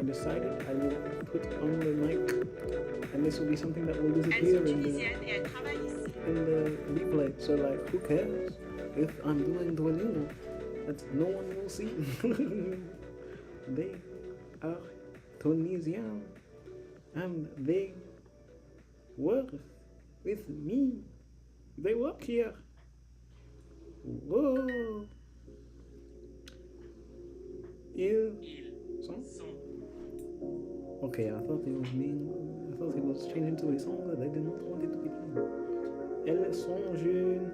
I decided I will put on the mic, and this will be something that will disappear in the replay. So like, who cares if I'm doing Duolingo? That no one will see. They are Tunisian, and they work with me. They work here. Whoa. Ils sont. Okay, I thought it was changing to a song that I did not want it to be. Elles sont jeunes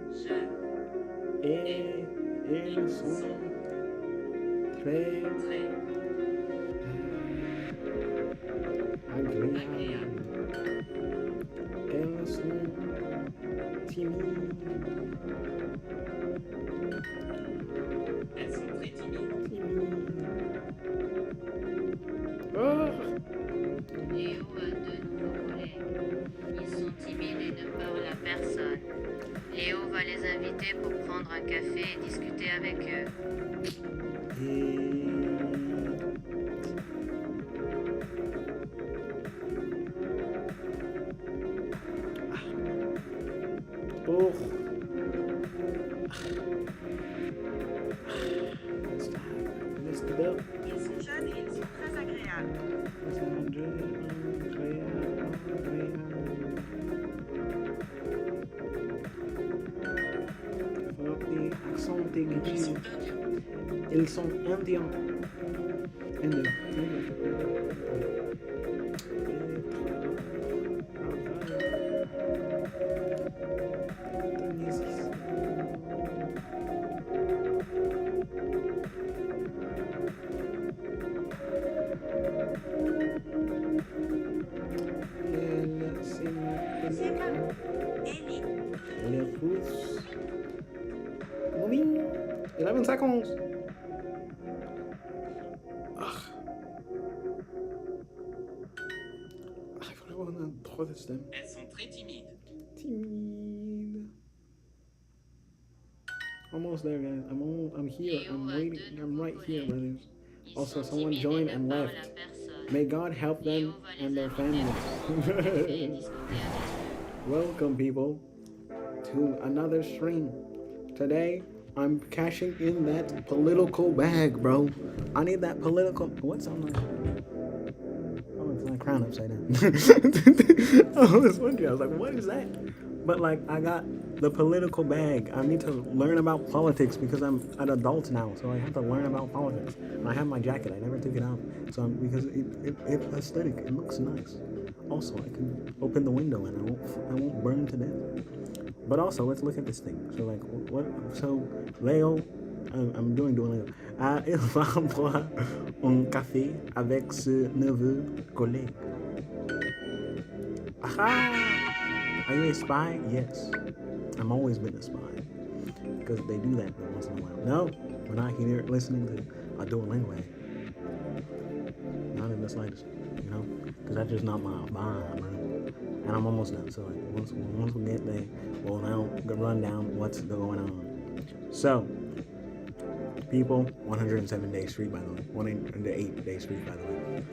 et elles sont très agréables. Elles sont timides. Elles sont très timides. Oh. Léo a de nouveaux collègues. Ils sont timides et ne parlent à personne. Léo va les inviter pour prendre un café et discuter avec eux. Oh. Ils sont jeunes et ils sont très agréables. Accent aigu. Ils sont indiens. Indiens. Les Russes. Oui, 11 seconds. Il faut avoir un troisième. Elles sont très timides. Timide. Almost there, guys. I'm here. Léo I'm a waiting. deux I'm nouveaux right here, collègues. brothers. Ils Also, sont someone timides et joined ne and parlent à left. personne. May God help them Léo va les and their inviter families. pour prendre un café et discuter avec eux. Welcome, people, to another stream. Today, I'm cashing in that political bag, bro. I need that political. What's on my? Oh, it's my crown upside down. I was wondering. I was like, what is that? But like, I got the political bag. I need to learn about politics because I'm an adult now, so I have to learn about politics. And I have my jacket. I never took it out, so because it's aesthetic. It looks nice. Also, I can open the window and I won't burn to death. But also, let's look at this thing. So like, what? So Leo, I'm doing Duolingo. Il va boire un café avec ce neveu collègue. Aha! Are you a spy? Yes. I'm always been a spy. Because they do that once in a while. No, we're not here listening to a Duolingo. Not in the slightest. You know? Because that's just not my vibe, bro. And I'm almost done. So like, once we get there, we'll now run down what's going on. So, people, 107-day streak, by the way. 108-day streak, by the way.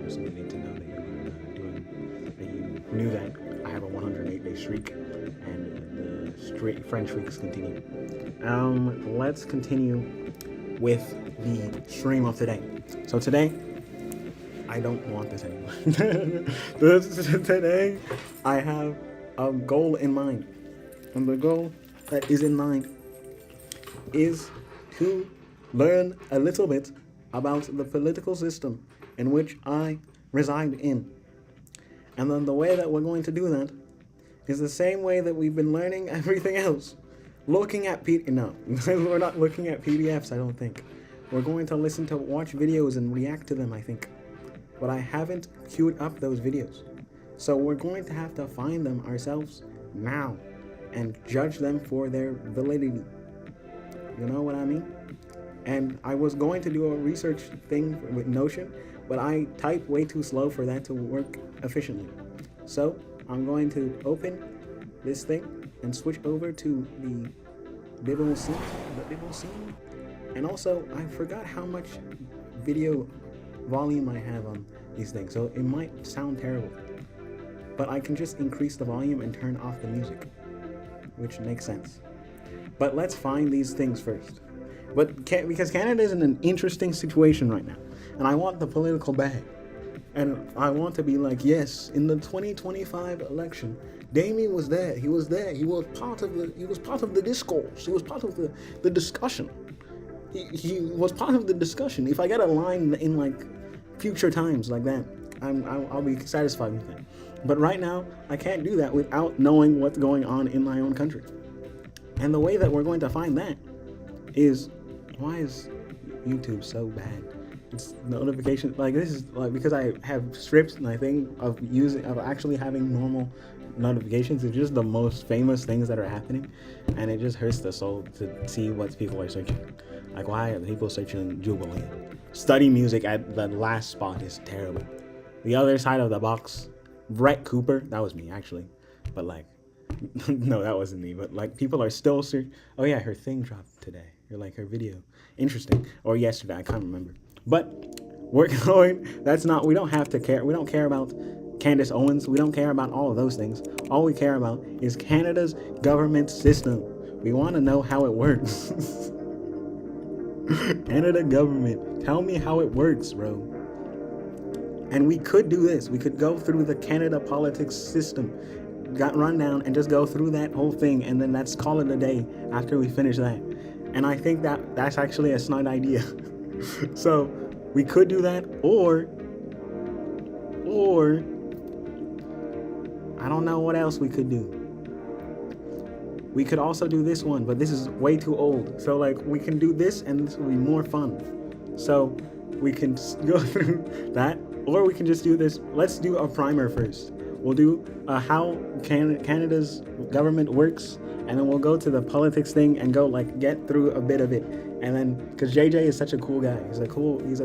Just needing to know that you knew that I have a 108-day streak, and the French streaks continue. Let's continue with the stream of today. So today, I don't want this anymore. Today, I have a goal in mind, and the goal that is in mind is to learn a little bit about the political system in which I reside in. And then the way that we're going to do that is the same way that we've been learning everything else. Looking at no, we're not looking at PDFs, I don't think. We're going to watch videos and react to them, I think. But I haven't queued up those videos. So we're going to have to find them ourselves now and judge them for their validity. You know what I mean? And I was going to do a research thing with Notion, but I type way too slow for that to work efficiently. So I'm going to open this thing and switch over to the Bible scene. And also, I forgot how much video volume I have on these things, so it might sound terrible. But I can just increase the volume and turn off the music, which makes sense. But let's find these things first. Because Canada is in an interesting situation right now, and I want the political bag, and I want to be like, yes, in the 2025 election, Damien was there. He was there. He was part of the discourse. He was part of the discussion. He was part of the discussion. If I get a line in like future times like that, I'll be satisfied with that. But right now, I can't do that without knowing what's going on in my own country. And the way that we're going to find that is, why is YouTube so bad? It's notification, like this is like because I have scripts and I think of actually having normal notifications. It's just the most famous things that are happening, and it just hurts the soul to see what people are searching. Like, why are people searching Jubilee? Study music at the last spot is terrible. The other side of the box, Brett Cooper, that was me actually, but like, no, that wasn't me. But like, people are still searching. Oh yeah, her thing dropped today. Or like her video, interesting. Or yesterday, I can't remember. But we're going. We don't have to care. We don't care about Candace Owens. We don't care about all of those things. All we care about is Canada's government system. We want to know how it works. Canada government, tell me how it works, bro. And we could do this. We could go through the Canada politics system, run down and just go through that whole thing, and then let's call it a day after we finish that. And I think that's actually a smart idea. So we could do that, or I don't know what else we could do. We could also do this one, but this is way too old. So like, we can do this and this will be more fun. So we can go through that, or we can just do this. Let's do a primer first. We'll do how Canada's government works, and then we'll go to the politics thing and go like get through a bit of it. And then, because JJ is such a cool guy, he's a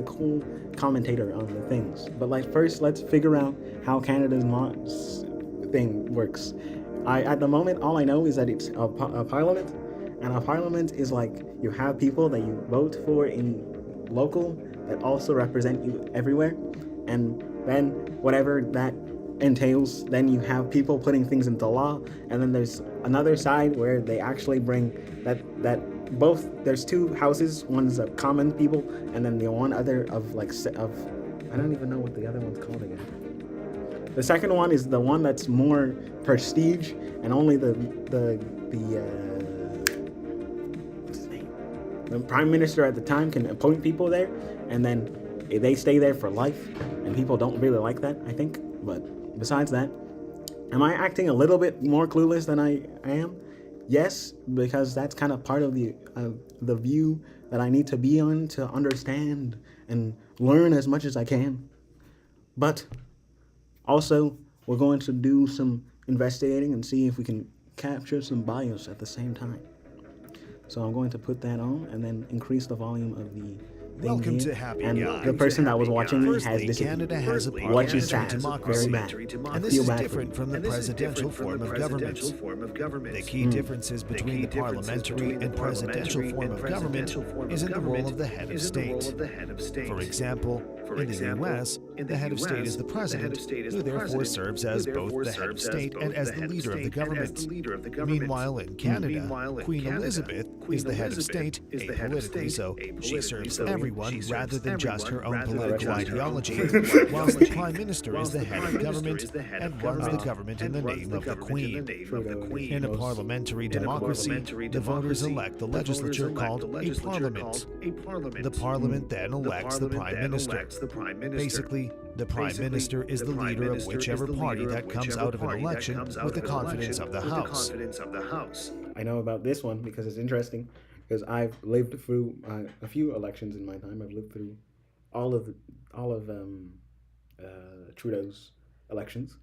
cool commentator on the things. But like, first, let's figure out how Canada's thing works. At the moment, all I know is that it's a parliament, And a parliament is like you have people that you vote for in local that also represent you everywhere, and then whatever that entails, then you have people putting things into law, and then there's another side where they actually bring that both there's two houses, one's of common people, and then the one other of I don't even know what the other one's called again. The second one is the one that's more prestige, and only what's his name? The prime minister at the time can appoint people there, and then they stay there for life, and people don't really like that, I think. But besides that, am I acting a little bit more clueless than I am? Yes, because that's kind of part of the view that I need to be on to understand and learn as much as I can. But also, we're going to do some investigating and see if we can capture some bios at the same time. So I'm going to put that on and then increase the volume of the thing Welcome here. to Happy And Guy. the person that was watching me has Firstly, this Canada has a which is parliamentary sad, democracy, very bad. and this is different from the presidential form of government. The key differences between the parliamentary and presidential form of government is in the role of the head of state. For example, in the U.S., the head of state is the president, who therefore serves as both the head of state and as the leader of the government. Meanwhile, in Canada, Queen Elizabeth is the head of state, apolitically so. She serves everyone rather than just her own political ideology, whilst the Prime Minister is the head of government and runs the government in the name of the Queen. In a parliamentary democracy, the voters elect the legislature called a parliament. The parliament then elects the Prime Minister. Basically, the Prime Minister is the leader of whichever party that comes out of an election with the confidence of the House. I know about this one because it's interesting, because I've lived through a few elections in my time. I've lived through all of Trudeau's elections,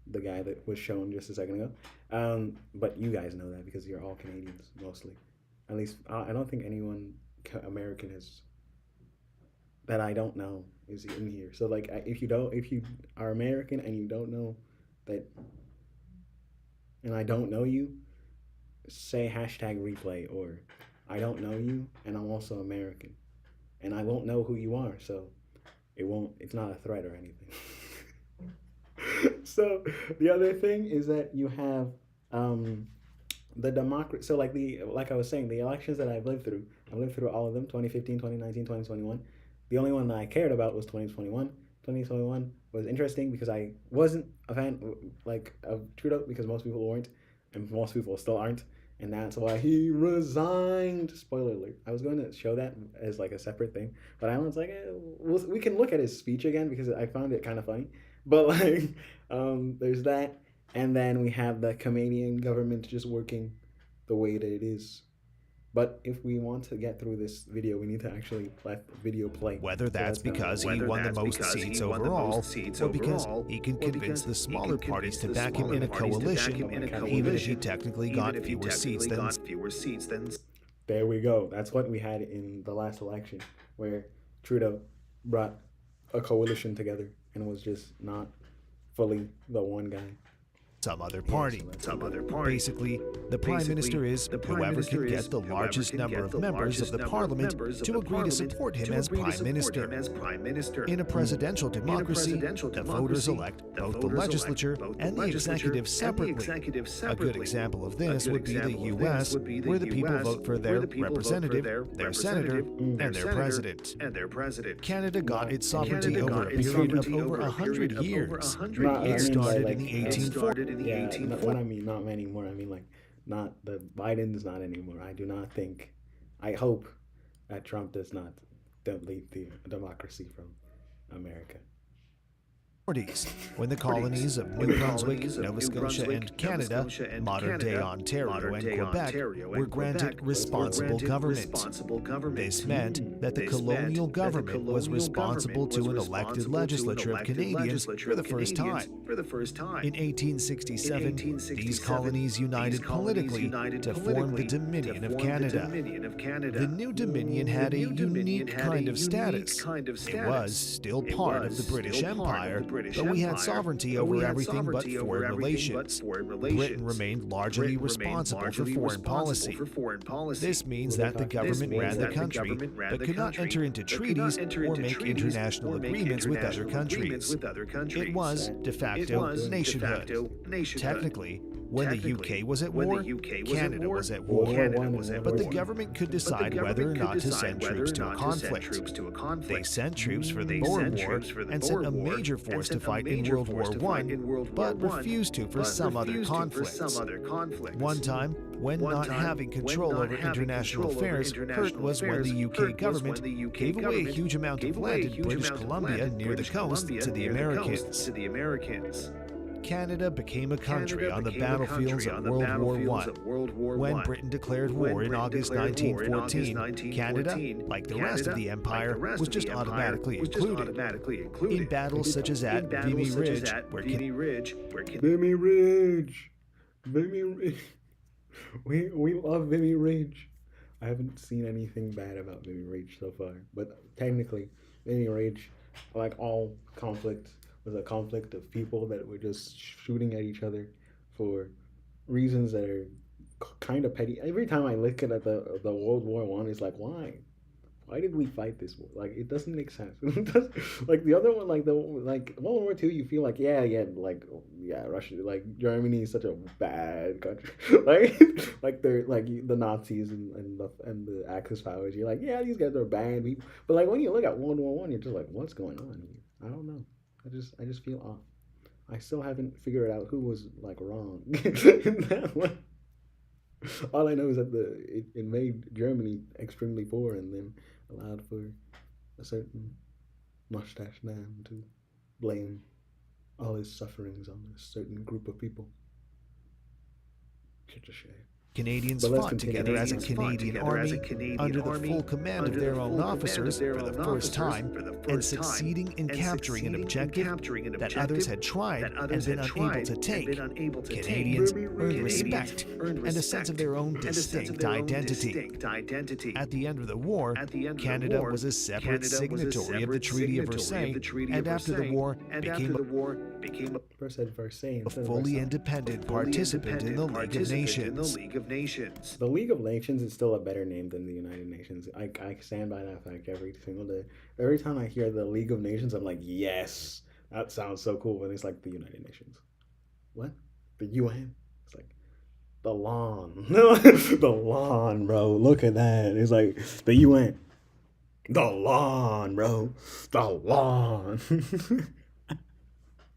the guy that was shown just a second ago. But you guys know that because you're all Canadians mostly. At least I don't think anyone American is that I don't know is in here. So like, if you are American and you don't know that, and I don't know you, say #replay, or I don't know you and I'm also American, and I won't know who you are, so it's not a threat or anything. So the other thing is that you have the democracy. So like I was saying, the elections that I've lived through all of them: 2015, 2019, 2021. The only one that I cared about was 2021. 2021 was interesting because I wasn't a fan of Trudeau, because most people weren't, and most people still aren't, and that's why he resigned. Spoiler alert. I was going to show that as like a separate thing, but I was like, we can look at his speech again because I found it kind of funny. But there's that, and then we have the Canadian government just working the way that it is. But if we want to get through this video, we need to actually let the video play. Whether that's because he won the most seats overall, or because he can convince the smaller parties to back him in a coalition, even if he technically got fewer seats than... There we go. That's what we had in the last election, where Trudeau brought a coalition together and was just not fully the one guy. Some other party. Basically, the Prime Minister is whoever can get the largest number of members of the Parliament to agree to support him as Prime Minister. In a presidential democracy, the voters elect both the legislature and the executive separately. A good example of this would be the U.S., where the people vote for their representative, their senator, and their president. Canada got its sovereignty over a period of over 100 years. It started in the 1840s. What I mean, not anymore. I mean, not the Biden's not anymore. I do not think. I hope that Trump does not delete the democracy from America. When the colonies of New Brunswick, Nova Scotia, and Canada, modern-day Ontario and Quebec, were granted responsible government. This meant that the colonial government was responsible to an elected legislature of Canadians for the first time. In 1867, these colonies united politically to form the Dominion of Canada. The new Dominion had a unique kind of status. It was still part of the British Empire, but we had sovereignty over everything but foreign relations. Britain remained largely responsible for foreign policy. This means that the government ran the country, but could not enter into treaties or make international agreements with other countries. It was, de facto, nationhood. Technically, when the UK was at war, Canada was at war, but the government could decide whether or not to send troops to a conflict. They sent troops for the Boer War and sent a major force to fight in World War I, but refused to for some other conflicts. One time, when not having control over international affairs hurt was when the UK government gave away a huge amount of land in British Columbia near the coast to the Americans. Canada became a country on the battlefields of World War I. When Britain declared war in August 1914, Canada, like the rest of the empire, was just automatically included. In battles such as at Vimy Ridge, where Vimy Ridge! Vimy Ridge! We love Vimy Ridge. I haven't seen anything bad about Vimy Ridge so far, but technically, Vimy Ridge, like all conflict, was a conflict of people that were just shooting at each other for reasons that are kind of petty. Every time I look at the World War One, it's like, why? Why did we fight this war? Like, it doesn't make sense. Like the other one, like World War II, you feel like Russia, like Germany is such a bad country. like they're like the Nazis and the Axis powers. You're like, yeah, these guys are bad people. But like when you look at World War One, you're just like, what's going on here? I don't know. I just feel off. I still haven't figured out who was like wrong in that one. All I know is that it made Germany extremely poor and then allowed for a certain mustache man to blame all his sufferings on a certain group of people. Such a shame. Canadians fought together as a Canadian army under the full command of their own officers for the first time and succeeding in capturing an objective that others had tried and been unable to take. Canadians earned respect and a sense of their own distinct identity. At the end of the war, Canada was a separate signatory of the Treaty of Versailles, and after the war became a fully independent participant in the League of Nations. The League of Nations is still a better name than the United Nations. I stand by that fact every single day. Every time I hear the League of Nations, I'm like, yes, that sounds so cool. And it's like the United Nations. What? The UN? It's like the lawn. The lawn, bro. Look at that. It's like the UN. The lawn, bro. The lawn.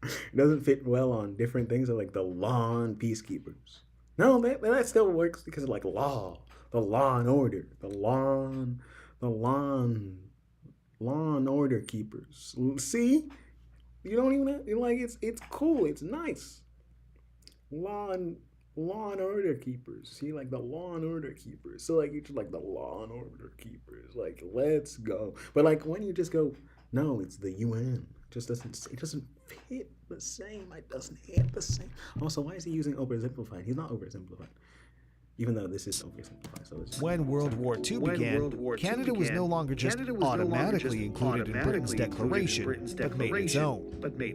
It doesn't fit well on different things like the lawn peacekeepers. No, that still works because of like law, the law and order, the lawn order keepers. See, you don't even like it's cool, it's nice. Law and order keepers. See, like the law and order keepers. So like it's like the law and order keepers. Like let's go. But like when you just go, no, it's the UN. It doesn't fit the same. It doesn't hit the same. Also, why is he using oversimplified? He's not oversimplified. Even though this is oversimplified. So when World War II began, Canada was no longer just automatically included in Britain's declaration, but made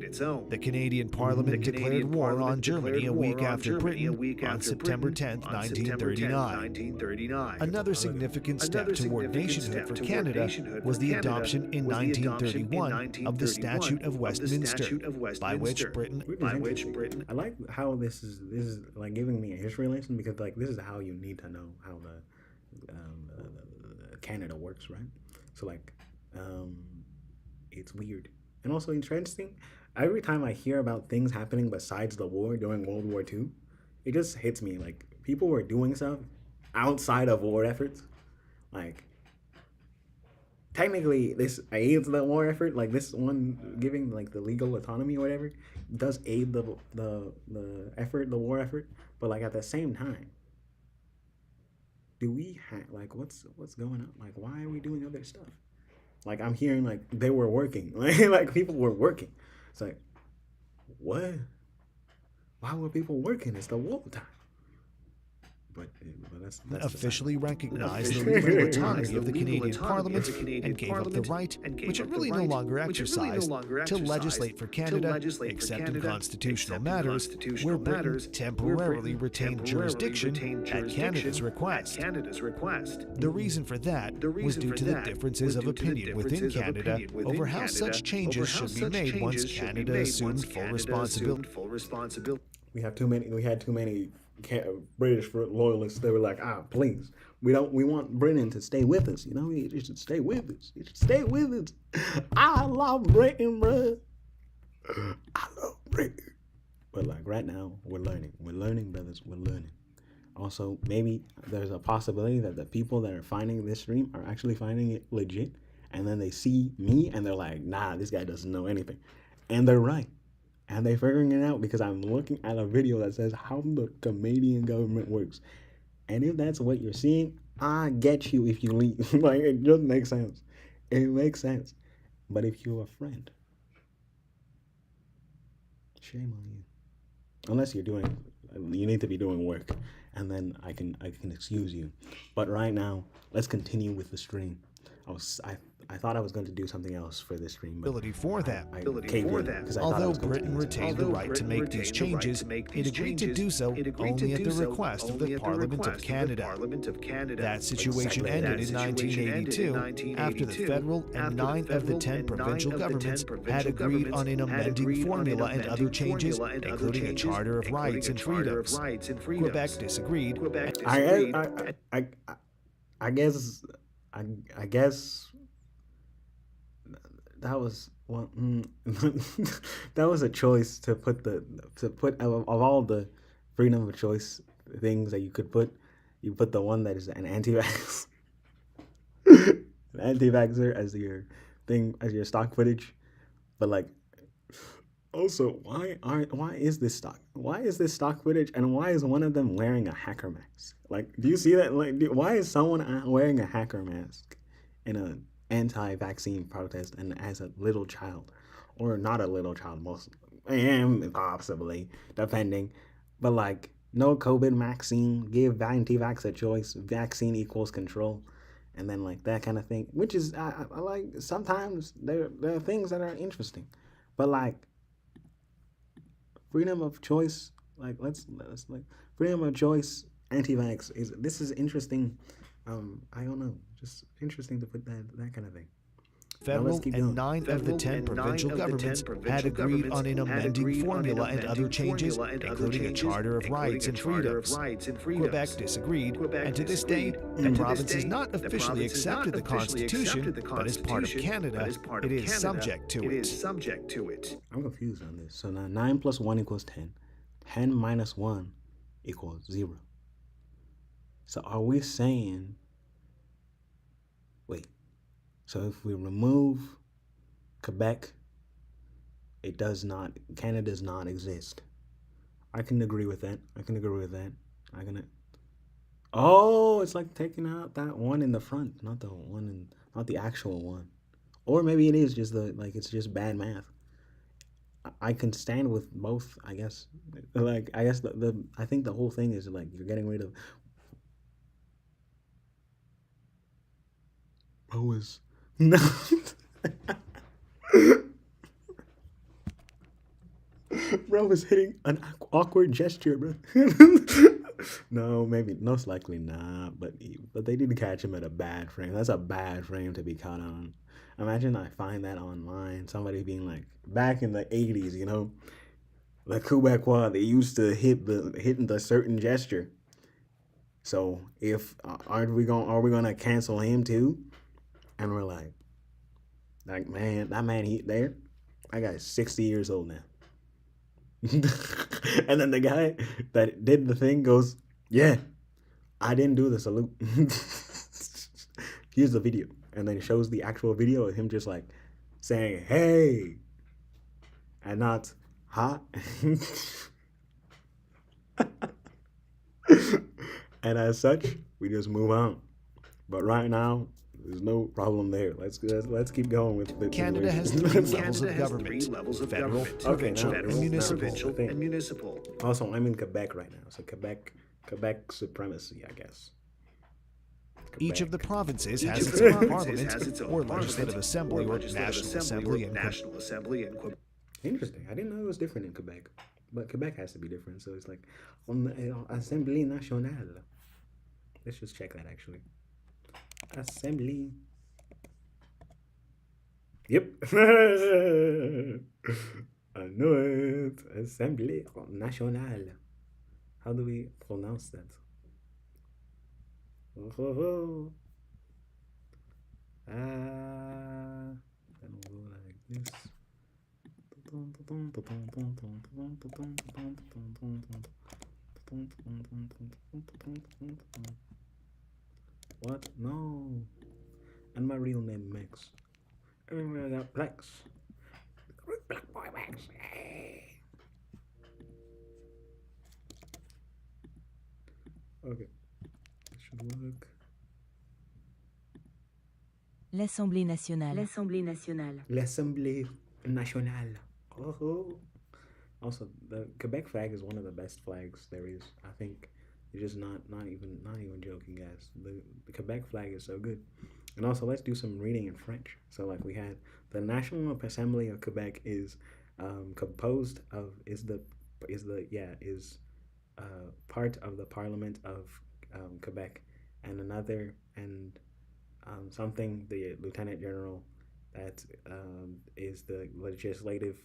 its own. The Canadian Parliament declared war on Germany a week after Britain on September 10, 1939. Another significant step toward nationhood for Canada was the adoption in 1931 of the Statute of Westminster, by which Britain. I like how this is like giving me a history lesson because like this is how you need to know how the Canada works, right? So like, it's weird and also interesting. Every time I hear about things happening besides the war during World War II, it just hits me like people were doing stuff outside of war efforts. Like, technically, this aids the war effort. Like this one giving like the legal autonomy or whatever does aid the effort, the war effort. But like at the same time, do we have like what's going on? Like why are we doing other stuff? Like I'm hearing like they were working, like people were working. It's like what? Why were people working? It's the war time. that's officially recognized the legal autonomy of the Canadian Parliament and gave up the right, which it really no longer exercised, to legislate for Canada, except in constitutional matters, where Britain temporarily retained jurisdiction at Canada's request. The reason for that was due to the differences of opinion within Canada over how such changes should be made once Canada assumed full responsibility. We had too many British loyalists. They were like, please, we want Britain to stay with us. You know, it should stay with us. It should stay with us. I love Britain, bro. I love Britain. But like right now, we're learning, brothers. We're learning. Also, maybe there's a possibility that the people that are finding this stream are actually finding it legit, and then they see me and they're like, nah, this guy doesn't know anything, and they're right. And they're figuring it out because I'm looking at a video that says how the Canadian government works. And if that's what you're seeing, I get you if you leave. Like, it just makes sense. It makes sense. But if you're a friend, shame on you. Unless you need to be doing work. And then I can excuse you. But right now, let's continue with the stream. I thought I was going to do something else for this stream. For them. Although Britain retained the right to make these changes, it agreed to do so only at the request of the Parliament of Canada. That situation ended in 1982 after the federal and 9 of the 10 provincial governments had agreed on an amending formula and other changes, including a Charter of Rights and Freedoms. Quebec disagreed. I guess that was that was a choice to put of all the freedom of choice things that you could put, you put the one that is an anti-vax, an anti-vaxxer as your thing, as your stock footage. But like, also, why is this stock footage, and why is one of them wearing a hacker mask? Like, do you see that? Like, why is someone wearing a hacker mask in an anti-vaccine protest and as a little child, or not a little child, possibly, depending, but like, no COVID vaccine, give anti-vax a choice, vaccine equals control, and then like that kind of thing, which is I like. Sometimes there are things that are interesting, but like freedom of choice, like let's like freedom of choice, anti-vax this is interesting. I don't know, just interesting to put that kind of thing. Federal and 9 of the 10 provincial governments had agreed on an amending formula and other changes, including a Charter of Rights and Freedoms. Quebec disagreed, and to this day, the province has not officially accepted the Constitution, but as part of Canada, it is subject to it. I'm confused on this. So now 9 plus 1 equals 10. 10 minus 1 equals 0. So are we saying, wait, so if we remove Quebec, Canada does not exist. I can agree with that. Oh, it's like taking out that one in the front, not the actual one. Or maybe it is just it's just bad math. I can stand with both, I guess. Like, I guess I think the whole thing is like you're getting rid of. No. Bro was hitting an awkward gesture, bro. No, maybe, most likely not. But they did catch him at a bad frame. That's a bad frame to be caught on. Imagine I find that online. Somebody being like, back in the 80s, you know, the Quebecois, they used to hitting the certain gesture. So if are we gonna cancel him too? And we're like, man, that man that guy's 60 years old now. And then the guy that did the thing goes, yeah, I didn't do the salute. Here's the video. And then it shows the actual video of him just like saying, hey, and not, ha. And as such, we just move on. But right now, there's no problem there. Let's keep going with the Canada has 3 levels of government: federal, provincial, and municipal. Also, I'm in Quebec right now. So Quebec Quebec supremacy, I guess. Each of the Quebec. provinces has its own parliament or legislative assembly or national assembly in Quebec. Interesting. I didn't know it was different in Quebec, but Quebec has to be different. So it's like on the Assemblée Nationale. Let's just check that actually. Assembly. Yep. I know it. Assemblée Nationale. How do we pronounce that? Oh. Then we'll go like this. What? No. And my real name Max. Everywhere I got Plex. Black boy Max. Hey. Okay. That should work. L'Assemblée nationale. L'Assemblée nationale. L'Assemblée nationale. Oh. Also, the Quebec flag is one of the best flags there is. I think it's just not even joking, guys. The Quebec flag is so good. And also, let's do some reading in French. So, like we had the National Assembly of Quebec is composed of part of the Parliament of Quebec, and something the Lieutenant General that is the legislative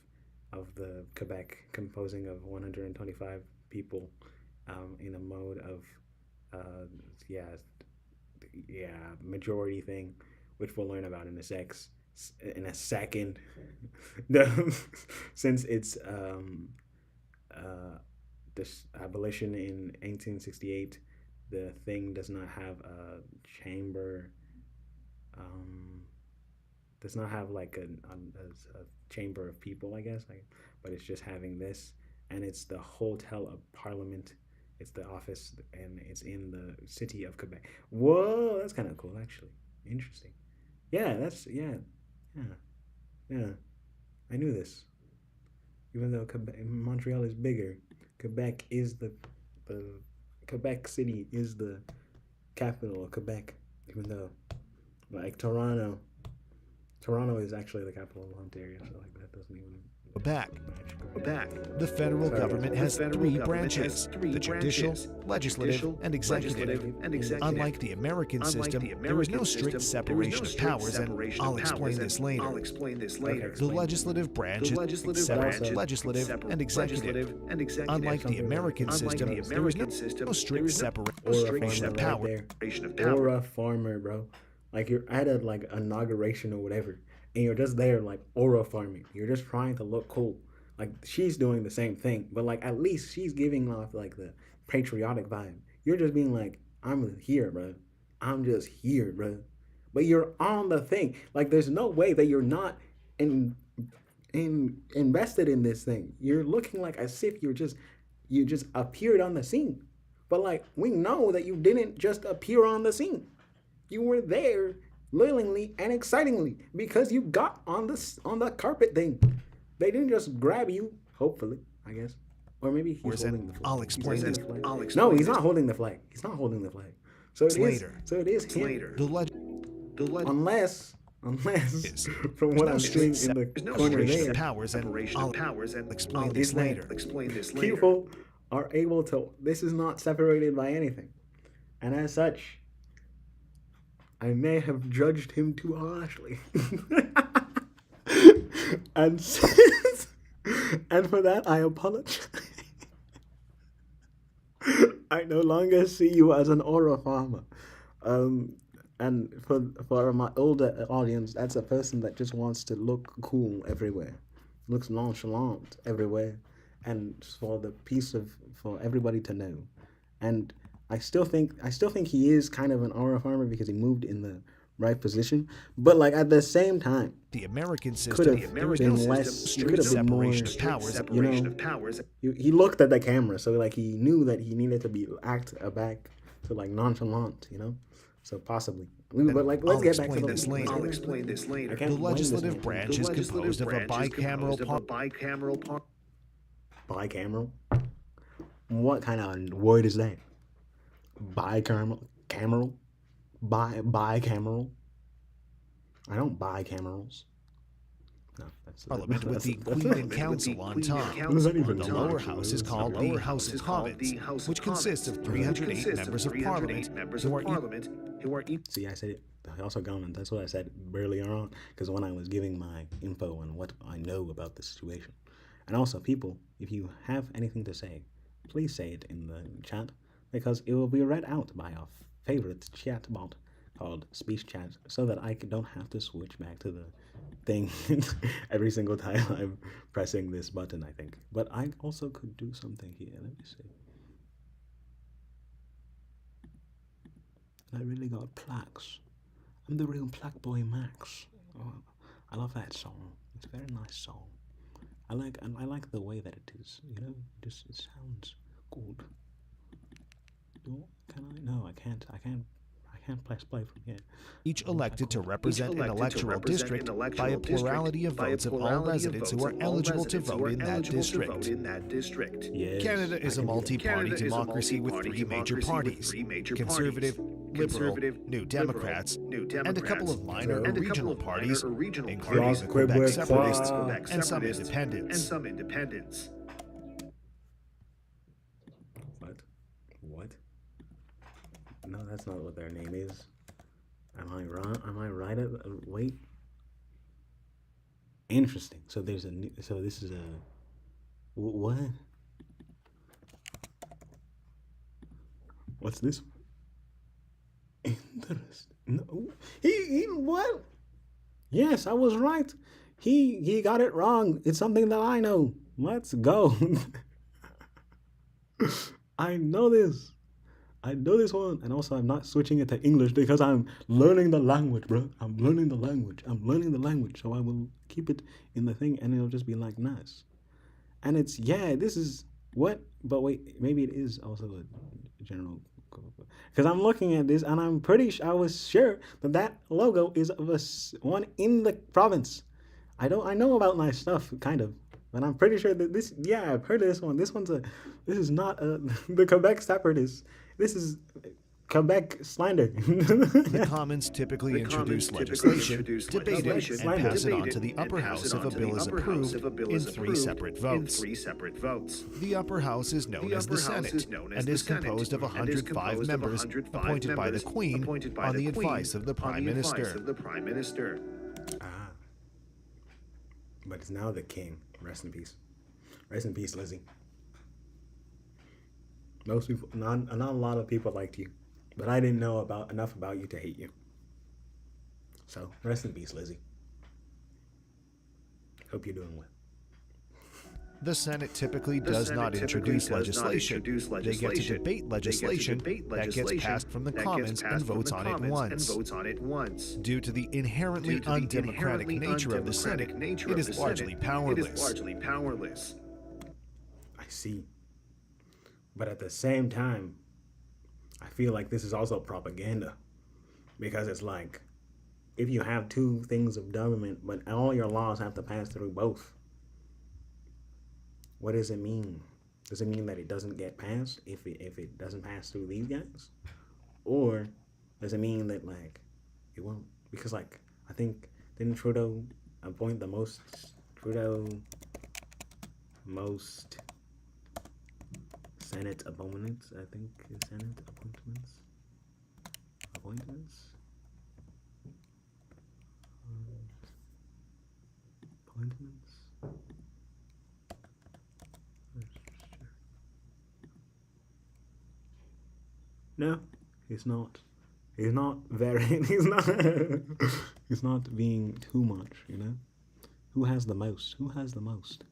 of the Quebec, composing of 125 people in a mode of majority thing, which we'll learn about in a second. Since it's this abolition in 1868, the thing does not have a chamber. Does not have like a chamber of people, I guess, but it's just having this, and it's the Hotel of Parliament. It's the office, and it's in the city of Quebec. Whoa, that's kind of cool, actually. Interesting. Yeah, I knew this. Even though Montreal is bigger, Quebec is the Quebec City is the capital of Quebec. Even though, like Toronto is actually the capital of Ontario, so like that doesn't even. Quebec. The federal government has three branches: the judicial, legislative, and executive. Unlike the American system, there is no strict separation of powers, and I'll explain this later. The legislative branch is separate legislative and executive. Unlike the American system, there is no strict separation of power. Or a farmer, bro. Like you're at a inauguration or whatever, and you're just there like aura farming. You're just trying to look cool. Like she's doing the same thing, but like at least she's giving off like the patriotic vibe. You're just being like, I'm here, bro. I'm just here, bro. But you're on the thing. Like there's no way that you're not invested in this thing. You're looking like as if you just appeared on the scene. But like we know that you didn't just appear on the scene. You were there willingly and excitingly because you got on the carpet thing. They didn't just grab you, hopefully, I guess. Or maybe he's holding the flag. I'll explain this. No, he's not holding the flag. He's not holding the flag. So it is him. Unless from what I'm seeing in the corner there, powers and I'll explain this later. People are able to. This is not separated by anything, and as such, I may have judged him too harshly. and for that, I apologize. I no longer see you as an aura farmer. And for my older audience, that's a person that just wants to look cool everywhere, looks nonchalant everywhere, and for everybody to know. And I still think he is kind of an aura farmer because he moved in the right position. But like at the same time, the American system, there was been less. Could have been more separation of powers. He looked at the camera, so like he knew that he needed to act back to like nonchalant, So possibly. But like, let's get back to this later. I'll explain this later. The legislative branch is composed of a bicameral Bicameral? What kind of word is that? bicameral, bicameral. I don't buy camerals. No, Parliament with the Queen and Council on top. The lower house is called the House of Commons, which consists of 308 members of Parliament who are See, I said it. The House of Commons. That's what I said earlier on, because when I was giving my info on what I know about the situation. And also, people, if you have anything to say, please say it in the chat, because it will be read out by our favorite chat bot called Speech Chat, so that I don't have to switch back to the thing every single time I'm pressing this button, I think. But I also could do something here. Let me see. I really got plaques. I'm the real Plaque Boy Max. Oh, I love that song. It's a very nice song. I like the way that it is. You know, it sounds good. Can I? No, I can't. I can't press play from here. each elected to represent an electoral district by a plurality of votes of all residents who are eligible to vote in that district. Yes. Canada is a multi-party democracy with three major parties: Conservative, Liberal, New Democrats, and a couple of minor or regional parties, including the Quebec Separatists and some independents. What? No, that's not what their name is. Am I wrong? Am I right? Wait. Interesting. So there's a new. So this is a. What? What's this? Interesting. No. He what? Yes, I was right. He got it wrong. It's something that I know. Let's go. I know this. I know this one, and also I'm not switching it to English because I'm learning the language, bro. I'm learning the language, so I will keep it in the thing, and it'll just be like nice. And it's this is what? But wait, maybe it is also a general. Because I'm looking at this, and I'm I was sure that logo is of one in the province. I know about nice stuff, kind of. But I'm pretty sure that this, I've heard of this one. This is not the Quebec Separatists. This is Quebec slander. The Commons typically introduce legislation, debate it, and pass it on to the upper house if a bill is approved in three separate votes. The upper house is known as the Senate and is composed of 105 members appointed by the Queen on the advice of the Prime Minister. But it's now the King. Rest in peace. Rest in peace, Lizzie. Most people, not a lot of people liked you, but I didn't know enough about you to hate you. So, rest in peace, Lizzie. Hope you're doing well. The Senate typically does not introduce legislation. They get to debate legislation that gets passed from the Commons and votes on it once. Due to the inherently undemocratic nature of the Senate, it is largely powerless. I see. But at the same time, I feel like this is also propaganda. Because it's like, if you have two things of government, but all your laws have to pass through both, what does it mean? Does it mean that it doesn't get passed if it doesn't pass through these guys? Or does it mean that, like, it won't? Because, like, I think, didn't Trudeau appoint the most Senate opponents, I think, Senate appointments? Appointments? No, he's not. He's not very. He's not. He's not being too much. You know. Who has the most? Who has the most?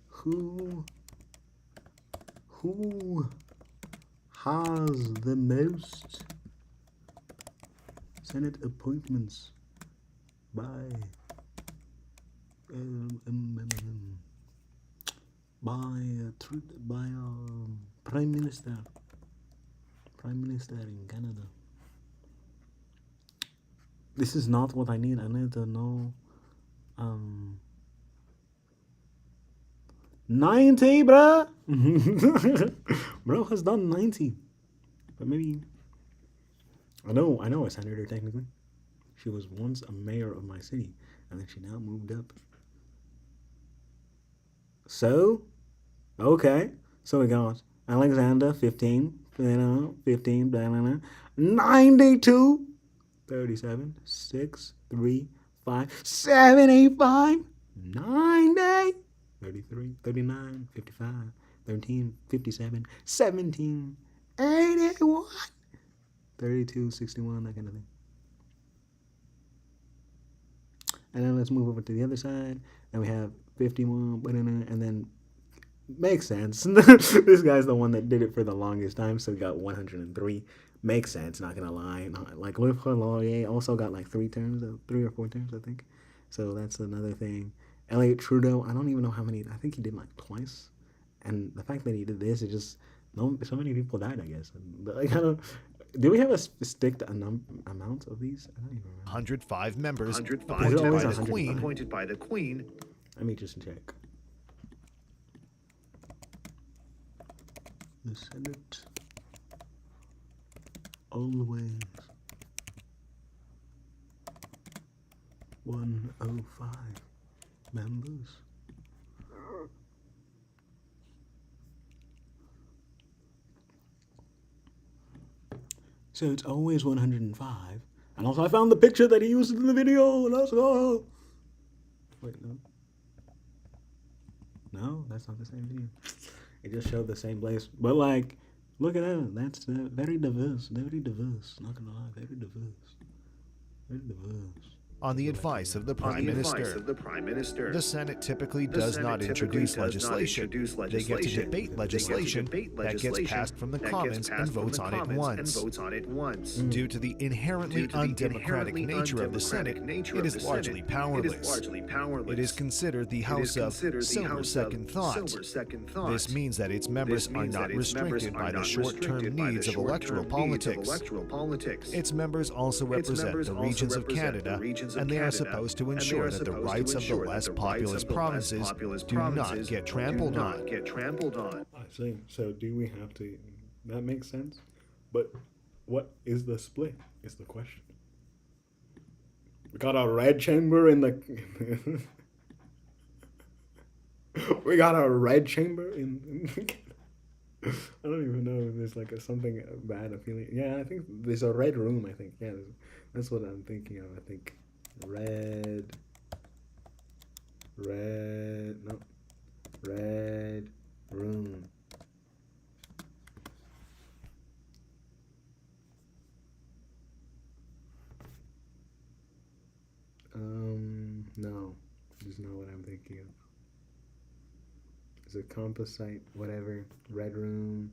Who has the most Senate appointments by Prime Minister in Canada? This is not what I need. I need to know 90, bruh. Bro has done 90. But maybe I know a senator technically. She was once a mayor of my city, and then she now moved up. So, okay. So we got Alexander 15, 15, 92, 37, 6, 3, 5, 7, 8, 5, 90, 33, 39, 55, 13, 57, 17, 81, 32, 61, that kind of thing. And then let's move over to the other side. And we have 51, and then makes sense. This guy's the one that did it for the longest time, so we got 103. Makes sense, not gonna lie. Like Louis Laurier also got like 3 or 4 terms, I think. So that's another thing. Elliot Trudeau, I don't even know how many. I think he did like twice. And the fact that he did this, it just so many people died, I guess. Like, I don't. Do we have a strict amount of these? I don't even remember. 105 members appointed by the Queen. Let me just check. The Senate always 105 members. So it's always 105. And also I found the picture that he used in the video. Let's go. Wait, no. No, that's not the same video. It just showed the same place. But like, look at that. That's very diverse. Very diverse. Not gonna lie, very diverse. Very diverse. On the advice of the Prime Minister. The Senate typically does not introduce legislation. They get to debate legislation that gets passed from the Commons and votes on it once. Due to the inherently undemocratic nature of the Senate, it is largely powerless. It is considered the House of Silver Second Thought. This means that its members are not restricted by the short-term needs of electoral politics. Its members also represent the regions of Canada, and they are supposed to ensure that the rights of the less populous provinces do not get trampled on. I see. So do we have to... That makes sense. But what is the split is the question. We got a red chamber in the... We got a red chamber in... I don't even know if there's like something bad appealing. Yeah, I think there's a red room, I think. Yeah, that's what I'm thinking of, I think. Red room. No, this is not what I'm thinking of. It's a composite, whatever, red room.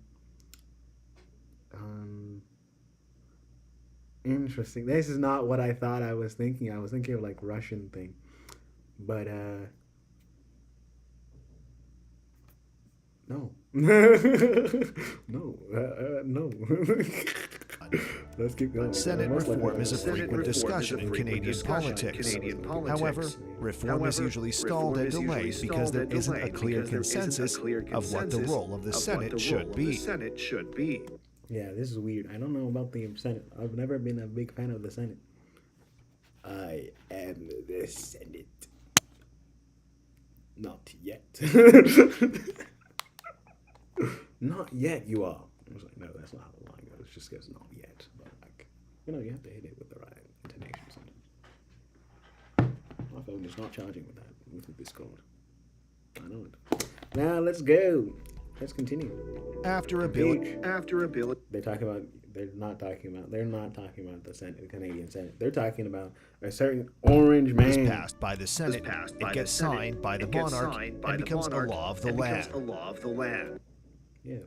Interesting. This is not what I thought I was thinking. I was thinking of like Russian thing, but no, no. Let's keep going. Senate reform is a frequent discussion in Canadian politics. However, reform is usually stalled and delayed because there isn't a clear consensus of what the role of the Senate should be. Yeah, this is weird. I don't know about the Senate. I've never been a big fan of the Senate. I am the Senate. Not yet. Not yet, you are. I was like, no, that's not how the line goes. It just goes, not yet. But, like, you have to hit it with the right intonation sometimes. My phone is not charging with that, with Discord. I know it. Now, let's go. Let's continue. After a bill, they're not talking about the Senate, the Canadian Senate. They're talking about a certain orange man is passed by the Senate. It gets signed by the monarch and becomes a law of the land. Yeah,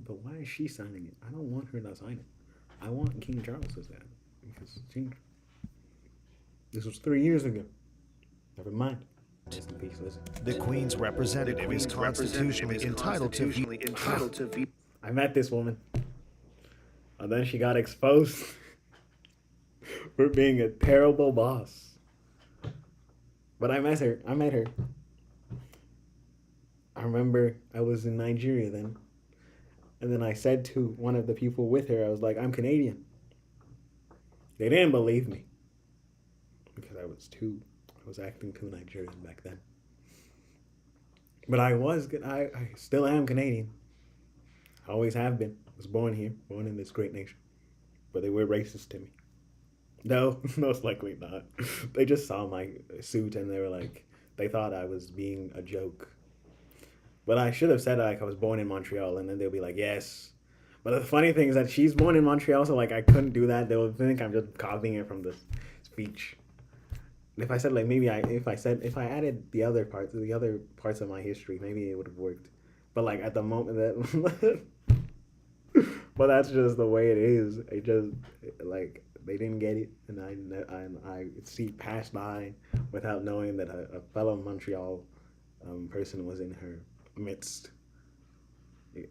but why is she signing it? I don't want her to sign it. I want King Charles to sign it because this was 3 years ago. Never mind. The Queen's representative is constitutionally entitled to veto. I met this woman. And then she got exposed for being a terrible boss. But I met her. I remember I was in Nigeria then. And then I said to one of the people with her, I was like, I'm Canadian. They didn't believe me because I was acting too Nigerian back then. But I still am Canadian. I always have been. I was born here, born in this great nation. But they were racist to me. No, most likely not. They just saw my suit and they were like, they thought I was being a joke. But I should have said like I was born in Montreal, and then they'll be like, yes. But the funny thing is that she's born in Montreal, so like I couldn't do that. They would think I'm just copying it from the speech. And if I said like if I added the other parts of my history, maybe it would have worked. But like at the moment that, but that's just the way it is. It just like they didn't get it, and I see passed by without knowing that a fellow Montreal person was in her midst,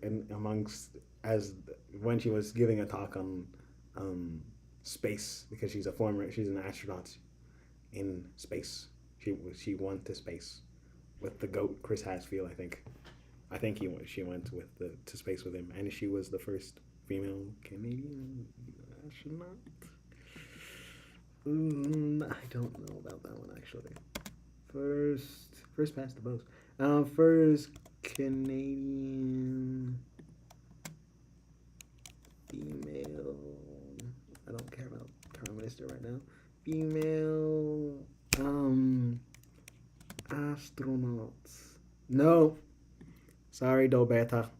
and amongst as when she was giving a talk on space, because she's an astronaut in space. She went to space with the goat Chris Hadfield, I think. She went to space with him, and she was the first female Canadian astronaut. I don't know about that one actually. First past the post. First Canadian female. I don't care about Prime Minister right now. Female astronauts. No. Sorry, Dobeta.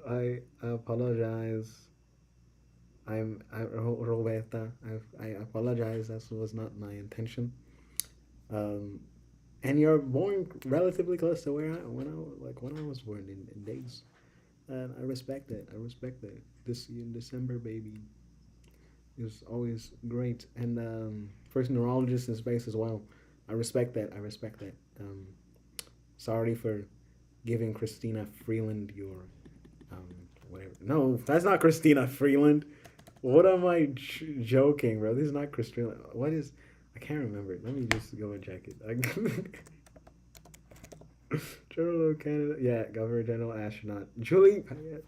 I apologize. I'm Roberta. I apologize. That was not my intention. And you're born relatively close to when I was born in days, and I respect it. This in December, baby, is always great, and first neurologist in space as well. I respect that. Sorry for giving Christina Freeland your whatever. No, that's not Christina Freeland. What am I joking, bro? This is not Christina. What is? I can't remember. Let me just go and check it. General Canada. Yeah, Governor General Astronaut. Julie Payette.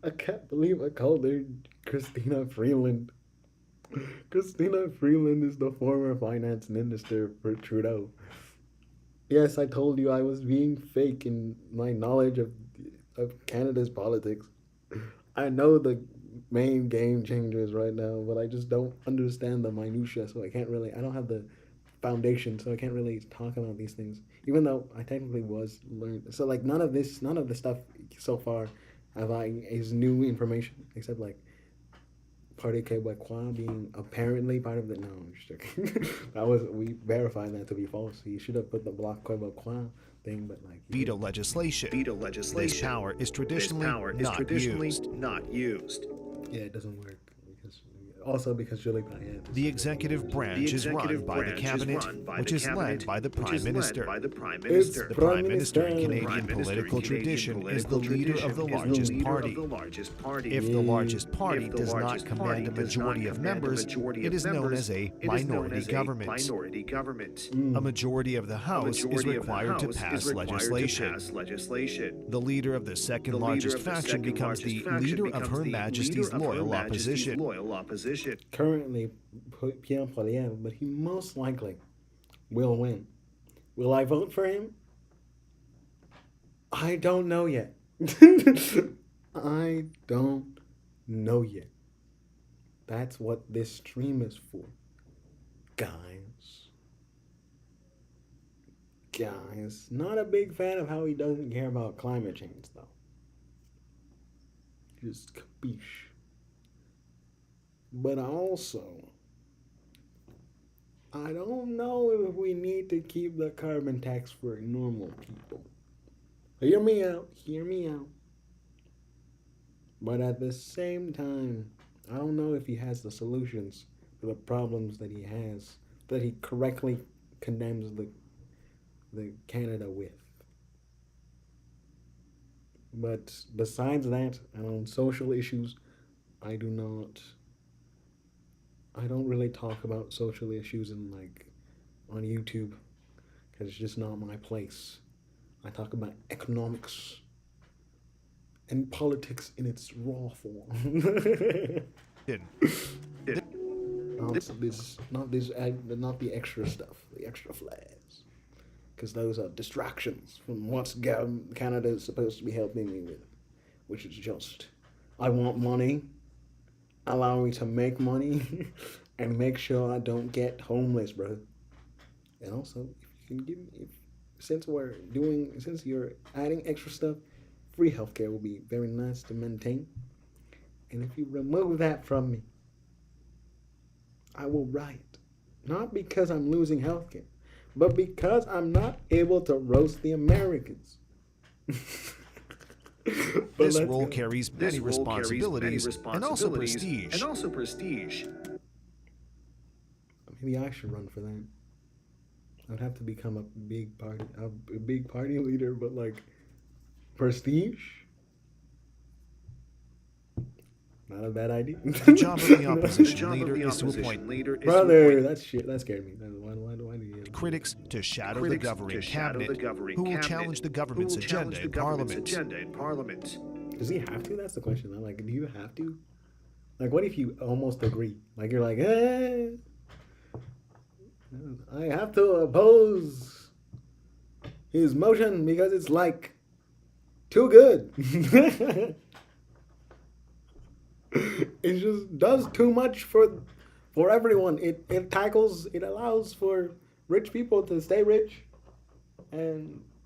I can't believe I called her Christina Freeland. Christina Freeland is the former finance minister for Trudeau. Yes, I told you I was being fake in my knowledge of Canada's politics. I know the main game changers right now, but I just don't understand the minutia, so I don't have the foundation, so I can't really talk about these things, even though I technically was learned. So like none of the stuff so far is new information, except like Parti Québécois being apparently part of the, no, I'm just joking. We verified that to be false. He should have put the Bloc Québécois thing, but like veto legislation. This power is traditionally not used. Yeah, it doesn't work because Julie Payette. The executive branch is run by the cabinet, which is led by the prime minister. The prime minister in Canadian political tradition is the leader of the largest party. If the largest party does not command a majority of members, it is known as a minority government. A majority of the House is required to pass legislation. The leader of the second largest faction becomes the leader of Her Majesty's loyal opposition. Currently, Pierre Poilievre, but he most likely will win. Will I vote for him? I don't know yet. I don't know yet. That's what this stream is for. Guys, not a big fan of how he doesn't care about climate change, though. Just capiche. But also, I don't know if we need to keep the carbon tax for normal people. Hear me out. But at the same time, I don't know if he has the solutions to the problems that he has, that he correctly condemns the Canada with. But besides that, and on social issues, I don't really talk about social issues on YouTube, because it's just not my place. I talk about economics and politics in its raw form. Not the extra stuff, the extra flares, because those are distractions from what Canada is supposed to be helping me with, which is just, I want money, allow me to make money, and make sure I don't get homeless, bro. And also, if you can give me, since you're adding extra stuff, free healthcare will be very nice to maintain. And if you remove that from me, I will riot. Not because I'm losing healthcare, but because I'm not able to roast the Americans. This role carries many responsibilities and also prestige. Maybe I should run for that. I'd have to become a big party leader, but like prestige. Not a bad idea. The job of the opposition leader is to appoint brother. That scared me. Why do you critics to shadow the governing cabinet, who will challenge the government's agenda in Parliament. Does he have to? That's the question. I'm like, do you have to? Like, what if you almost agree? Like, you're like, I have to oppose his motion because it's like too good. It just does too much for everyone. It allows for rich people to stay rich,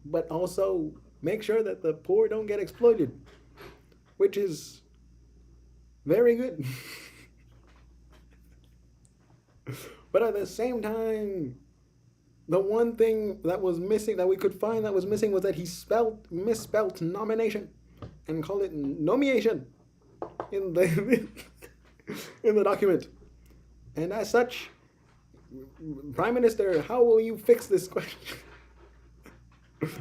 but also make sure that the poor don't get exploited, which is very good. But at the same time, the one thing that was missing, that we could find that was missing, was that he misspelled nomination and called it nomination in the document. And as such, Prime Minister, how will you fix this question?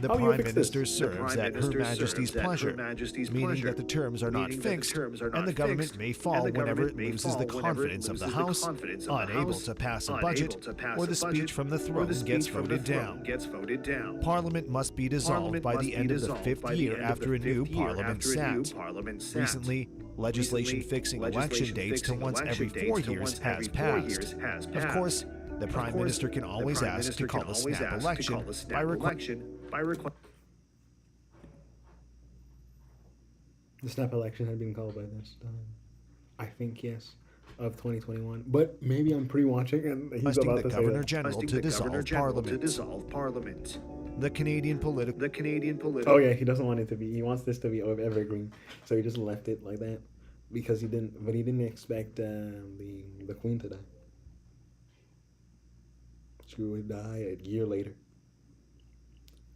The Prime Minister serves at Her Majesty's pleasure, meaning that the terms are not fixed, and the government may fall whenever it loses the confidence of the House, unable to pass a budget, or the speech from the throne gets voted down. Parliament must be dissolved by the end of the 5th year after a new Parliament sat. Recently, legislation fixing election dates to once every 4 years has passed. Of course, the Prime Minister can always ask to call a snap election by requesting. The snap election had been called by this time. I think, yes, of 2021. But maybe I'm pre-watching and he's about to say Governor General to dissolve Parliament. The Canadian political. Oh yeah, he doesn't want it to be. He wants this to be evergreen, so he just left it like that because he didn't expect the Queen to die. She would die a year later.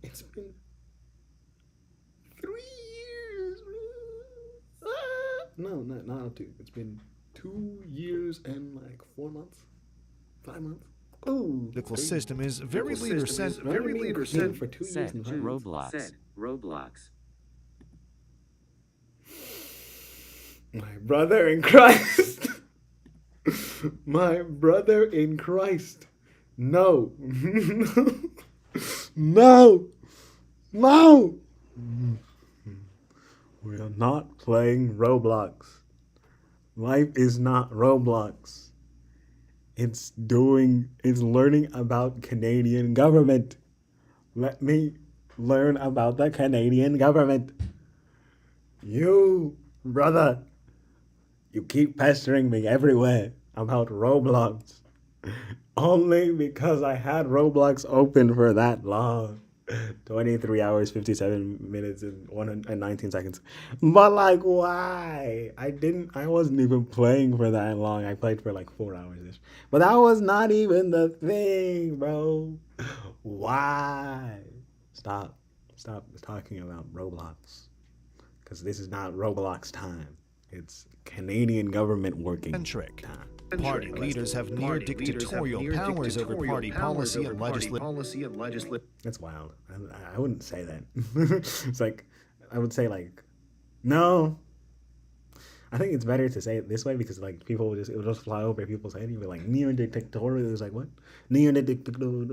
It's been 3 years. No, not 2. It's been 2 years and like 4 months, 5 months. The political system is very leader-centric. For 2 years and 5 months. Roblox. My brother in Christ. My brother in Christ. No. No. We are not playing Roblox. Life is not Roblox. It's learning about Canadian government. Let me learn about the Canadian government. You, brother, you keep pestering me everywhere about Roblox. Only because I had Roblox open for that long. 23 hours, 57 minutes, and 19 seconds. But like, why? I wasn't even playing for that long. I played for like 4 hours-ish. But that was not even the thing, bro. Why? Stop talking about Roblox. Because this is not Roblox time. It's Canadian government working time. Party leaders have near dictatorial powers over party policy and legislation. That's wild. I wouldn't say that. It's like, I would say like, no. I think it's better to say it this way because like people it will just fly over people's head. You'd be like near dictatorial. It's like what? Near dictatorial.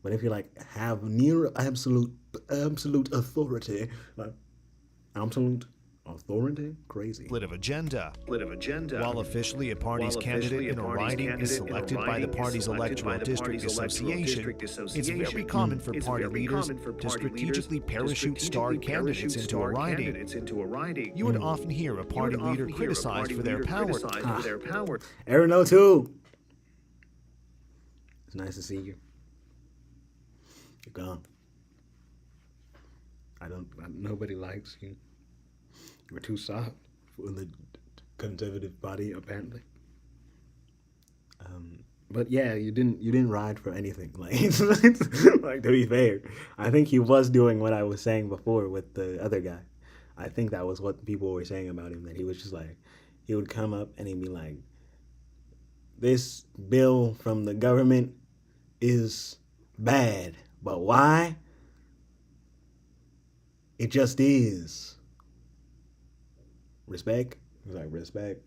But if you like have near absolute authority, like absolute authority, crazy. Split of agenda. While officially a party's candidate in a riding is selected by the party's electoral district association, it's very common for party leaders to strategically parachute star candidates into a riding. You would often hear a party leader criticized for their power. Aaron O2. It's nice to see you. You're gone. Nobody likes you. You're too soft for the conservative body, apparently. But yeah, you didn't ride for anything. Like to be fair, I think he was doing what I was saying before with the other guy. I think that was what people were saying about him, that he was just like, he would come up and he'd be like, this bill from the government is bad, but why? It just is. Respect? He's like, respect.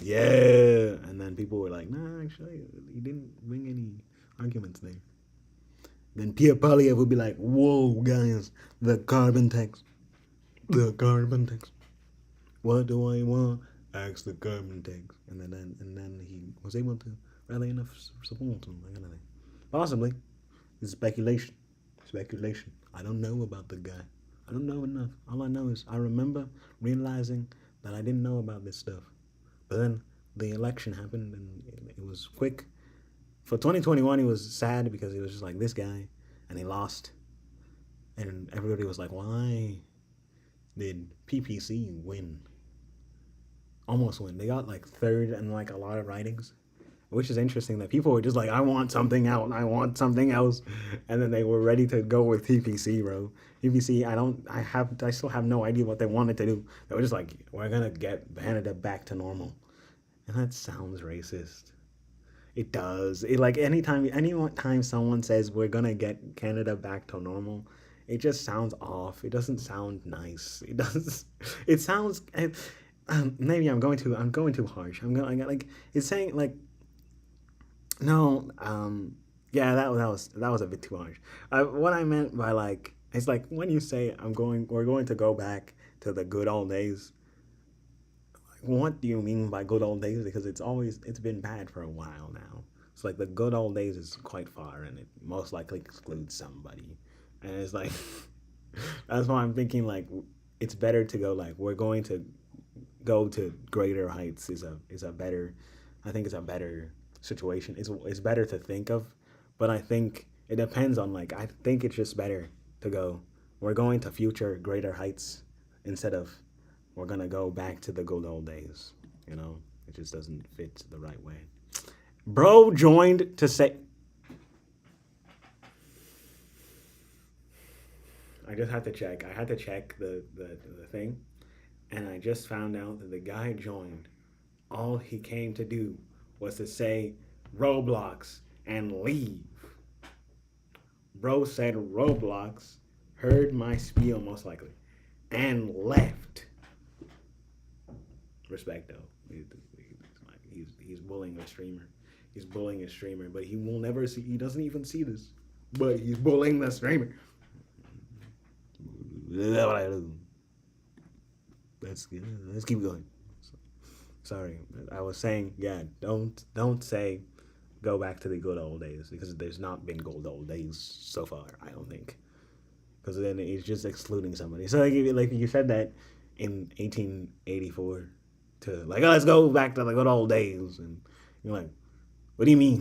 Yeah. And then people were like, nah, actually, he didn't bring any arguments there. Then Pierre Poilievre would be like, whoa, guys, the carbon tax. The carbon tax. What do I want? Ask the carbon tax. And then he was able to rally enough support to like anything. Possibly. It's speculation. Speculation. I don't know about the guy. I don't know enough. All I know is I remember realizing that I didn't know about this stuff. But then the election happened and it was quick. For 2021, it was sad because he was just like this guy and he lost. And everybody was like, why did PPC win? Almost win. They got like third and like a lot of ridings. Which is interesting that people were just like, I want something else, I want something else. And then they were ready to go with TPC, bro. TPC, I still have no idea what they wanted to do. They were just like, we're gonna get Canada back to normal. And that sounds racist. It does. It like anytime someone says we're gonna get Canada back to normal, it just sounds off. It doesn't sound nice. It does. It sounds. Maybe I'm going too harsh. It's saying like. No, yeah, that was a bit too harsh. What I meant by like, it's like when you say we're going to go back to the good old days. Like, what do you mean by good old days? Because it's been bad for a while now. It's like the good old days is quite far, and it most likely excludes somebody. And it's like, that's why I'm thinking like, it's better to go like we're going to go to greater heights is a better, I think it's a better situation. It's better to think of, but I think it depends on like, I think it's just better to go we're going to future greater heights instead of we're gonna go back to the good old days. You know, it just doesn't fit the right way. Bro joined to say, I just had to check. I had to check the thing, and I just found out that the guy joined. All he came to do was to say Roblox and leave. Bro said Roblox, heard my spiel most likely, and left. Respect though. He's bullying a streamer. He's bullying a streamer, but he will never see. He doesn't even see this, but he's bullying the streamer. That's what I do. Let's keep going. Sorry, I was saying, yeah, don't say go back to the good old days, because there's not been good old days so far, I don't think. Because then it's just excluding somebody. So like you said that in 1884 to like, oh, let's go back to the good old days, and you're like, what do you mean?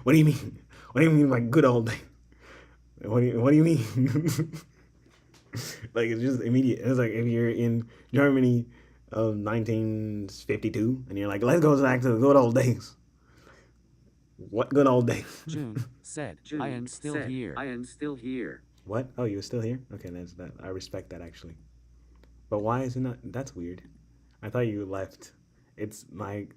What do you mean? What do you mean by good old days? What do you mean? Like, it's just immediate. It's like if you're in Germany of 1952 and you're like, let's go back to the good old days. What good old days? June said, I am still here. What? Oh, you're still here? Okay, that's that. I respect that, actually. But why is it not? That's weird. I thought you left. It's my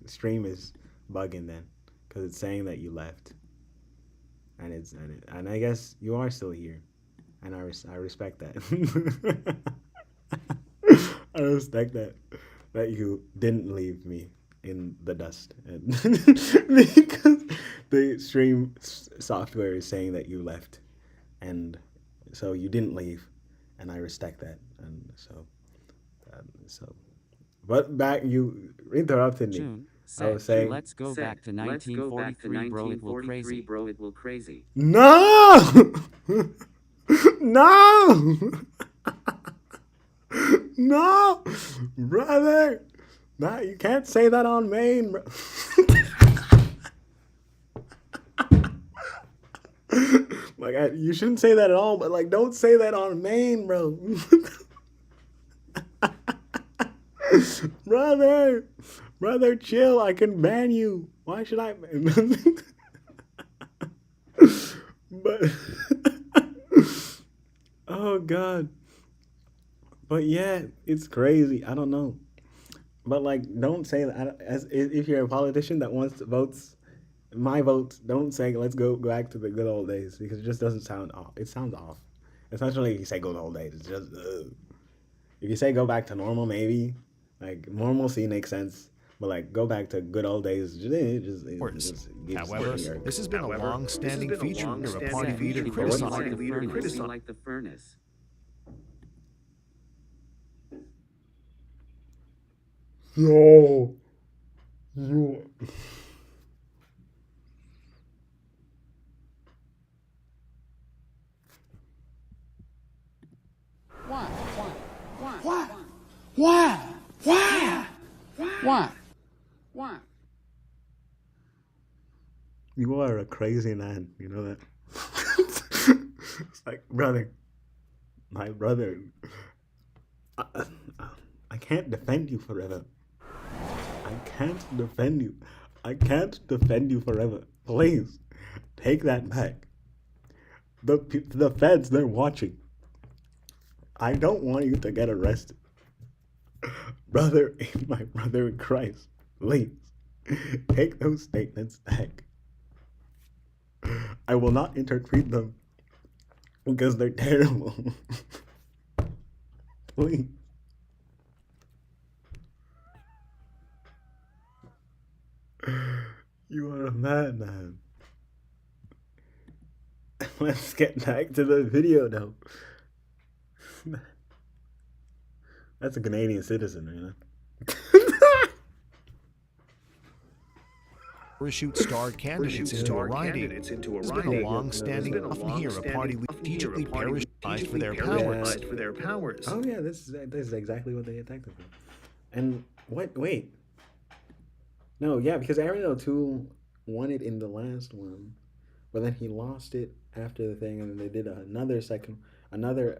stream is bugging then, because it's saying that you left. And I guess you are still here, and I respect that. I respect that you didn't leave me. in the dust, and because the stream software is saying that you left, and so you didn't leave, and I respect that, and so. But back, you interrupted me. June I was said, saying, let's go back to 1943, bro, it will crazy. Bro, it will crazy. no, no, no, brother. Nah, you can't say that on Maine, bro. Like, you shouldn't say that at all, but like, don't say that on Maine, bro. Brother, chill. I can ban you. Why should I? But oh god. But yeah, it's crazy. I don't know. But like, don't say that as if you're a politician that wants to votes. My votes. Don't say let's go back to the good old days, because it just doesn't sound off. It sounds off. Especially if you say good old days. It's just if you say go back to normal, maybe like normalcy makes sense. But like go back to good old days. However, this has been a long-standing feature where a party leader criticizes Like the furnace. Yo. Why? You are a crazy man. You know that? It's like, my brother. I can't defend you forever. I can't defend you. I can't defend you forever. Please, take that back. The feds, they're watching. I don't want you to get arrested. Brother, my brother in Christ, please, take those statements back. I will not interpret them because they're terrible. Please. You are a madman. Let's get back to the video though. That's a Canadian citizen, you know. Parachute star candidates into a riding. It's been a long-standing here a party strategically parachutized for their powers. Oh yeah, this is exactly what they attacked them for. And wait. No, yeah, because Aaron O'Toole won it in the last one, but then he lost it after the thing, and then they did another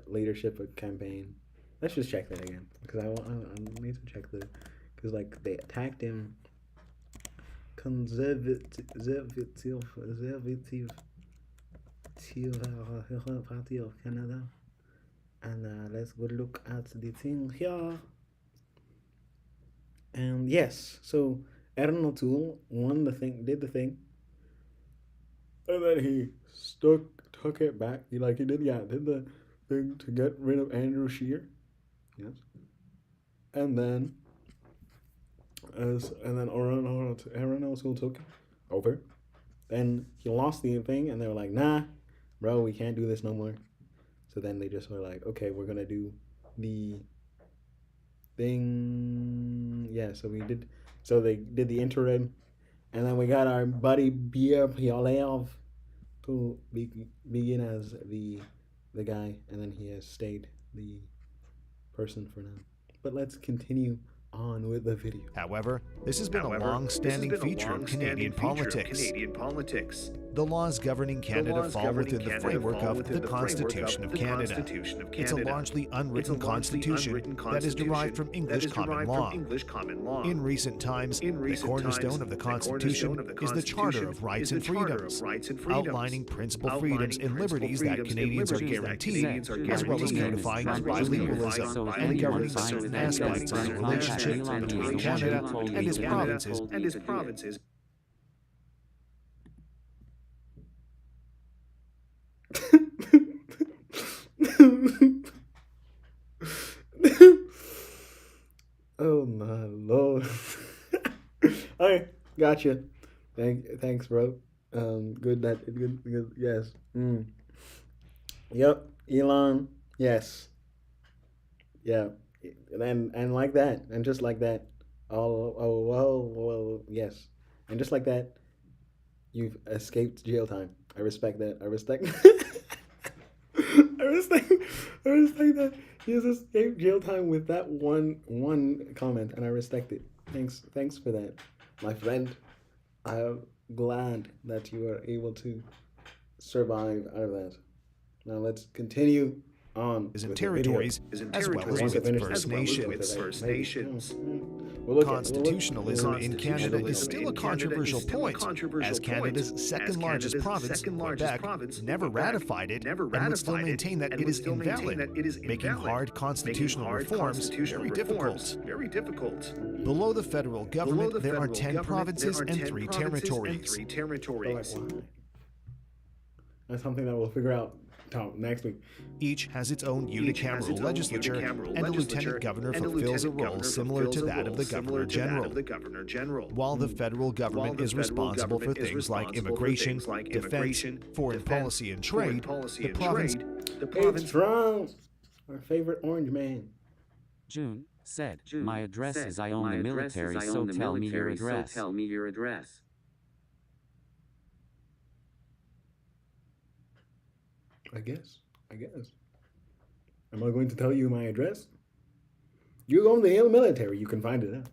leadership campaign. Let's just check that again, because I need to check because like they attacked him. Conservative Party of Canada, and let's go look at the thing here. And yes, so Aaron O'Toole did the thing, and then he took it back. He did the thing to get rid of Andrew Scheer. Yes, and then Aaron O'Toole took over. Then he lost the thing, and they were like, "Nah, bro, we can't do this no more." So then they just were like, "Okay, we're gonna do the thing." Yeah, so they did the interim, and then we got our buddy Pierre Piolev to begin as the guy, and then he has stayed the person for now. But let's continue on with the video. However, this has been a long-standing feature of Canadian politics. The laws governing Canada fall within the framework of the Constitution of Canada. It's a largely unwritten constitution that is derived from English common law. In recent times, the cornerstone of the Constitution is the Charter of Rights and Freedoms, outlining principal freedoms and liberties that Canadians are guaranteed, as well as codifying bilingualism and governing certain aspects of the relationship between Canada and its provinces. Oh my lord. Gotcha. Thanks, bro. Good. Yes. Yep. Elon. Yes. Yeah. And like that, and just like that. Well, yes. And just like that, you've escaped jail time. I respect that. I respect. I respect. I respect that. He has escaped jail time with that one comment, and I respect it. Thanks for that, my friend. I'm glad that you are able to survive out of that. Now let's continue on in with territories, as well as with First Nations. Constitutionalism in Canada is still a controversial point, as Canada's second-largest province, Quebec, never ratified it and would still maintain that it is invalid, making hard constitutional reforms very difficult. Below the federal government, there are 10 provinces and 3 territories. That's something that we'll figure out next week. Each has its own unicameral legislature, and the lieutenant governor fulfills a role similar to that of the governor general. While the federal government is responsible for things like immigration, defense, foreign policy, and trade, the province. It's Trump, our favorite orange man. June said, "My address is I own the military, so tell me your address." I guess. Am I going to tell you my address? You own the military, you can find it out.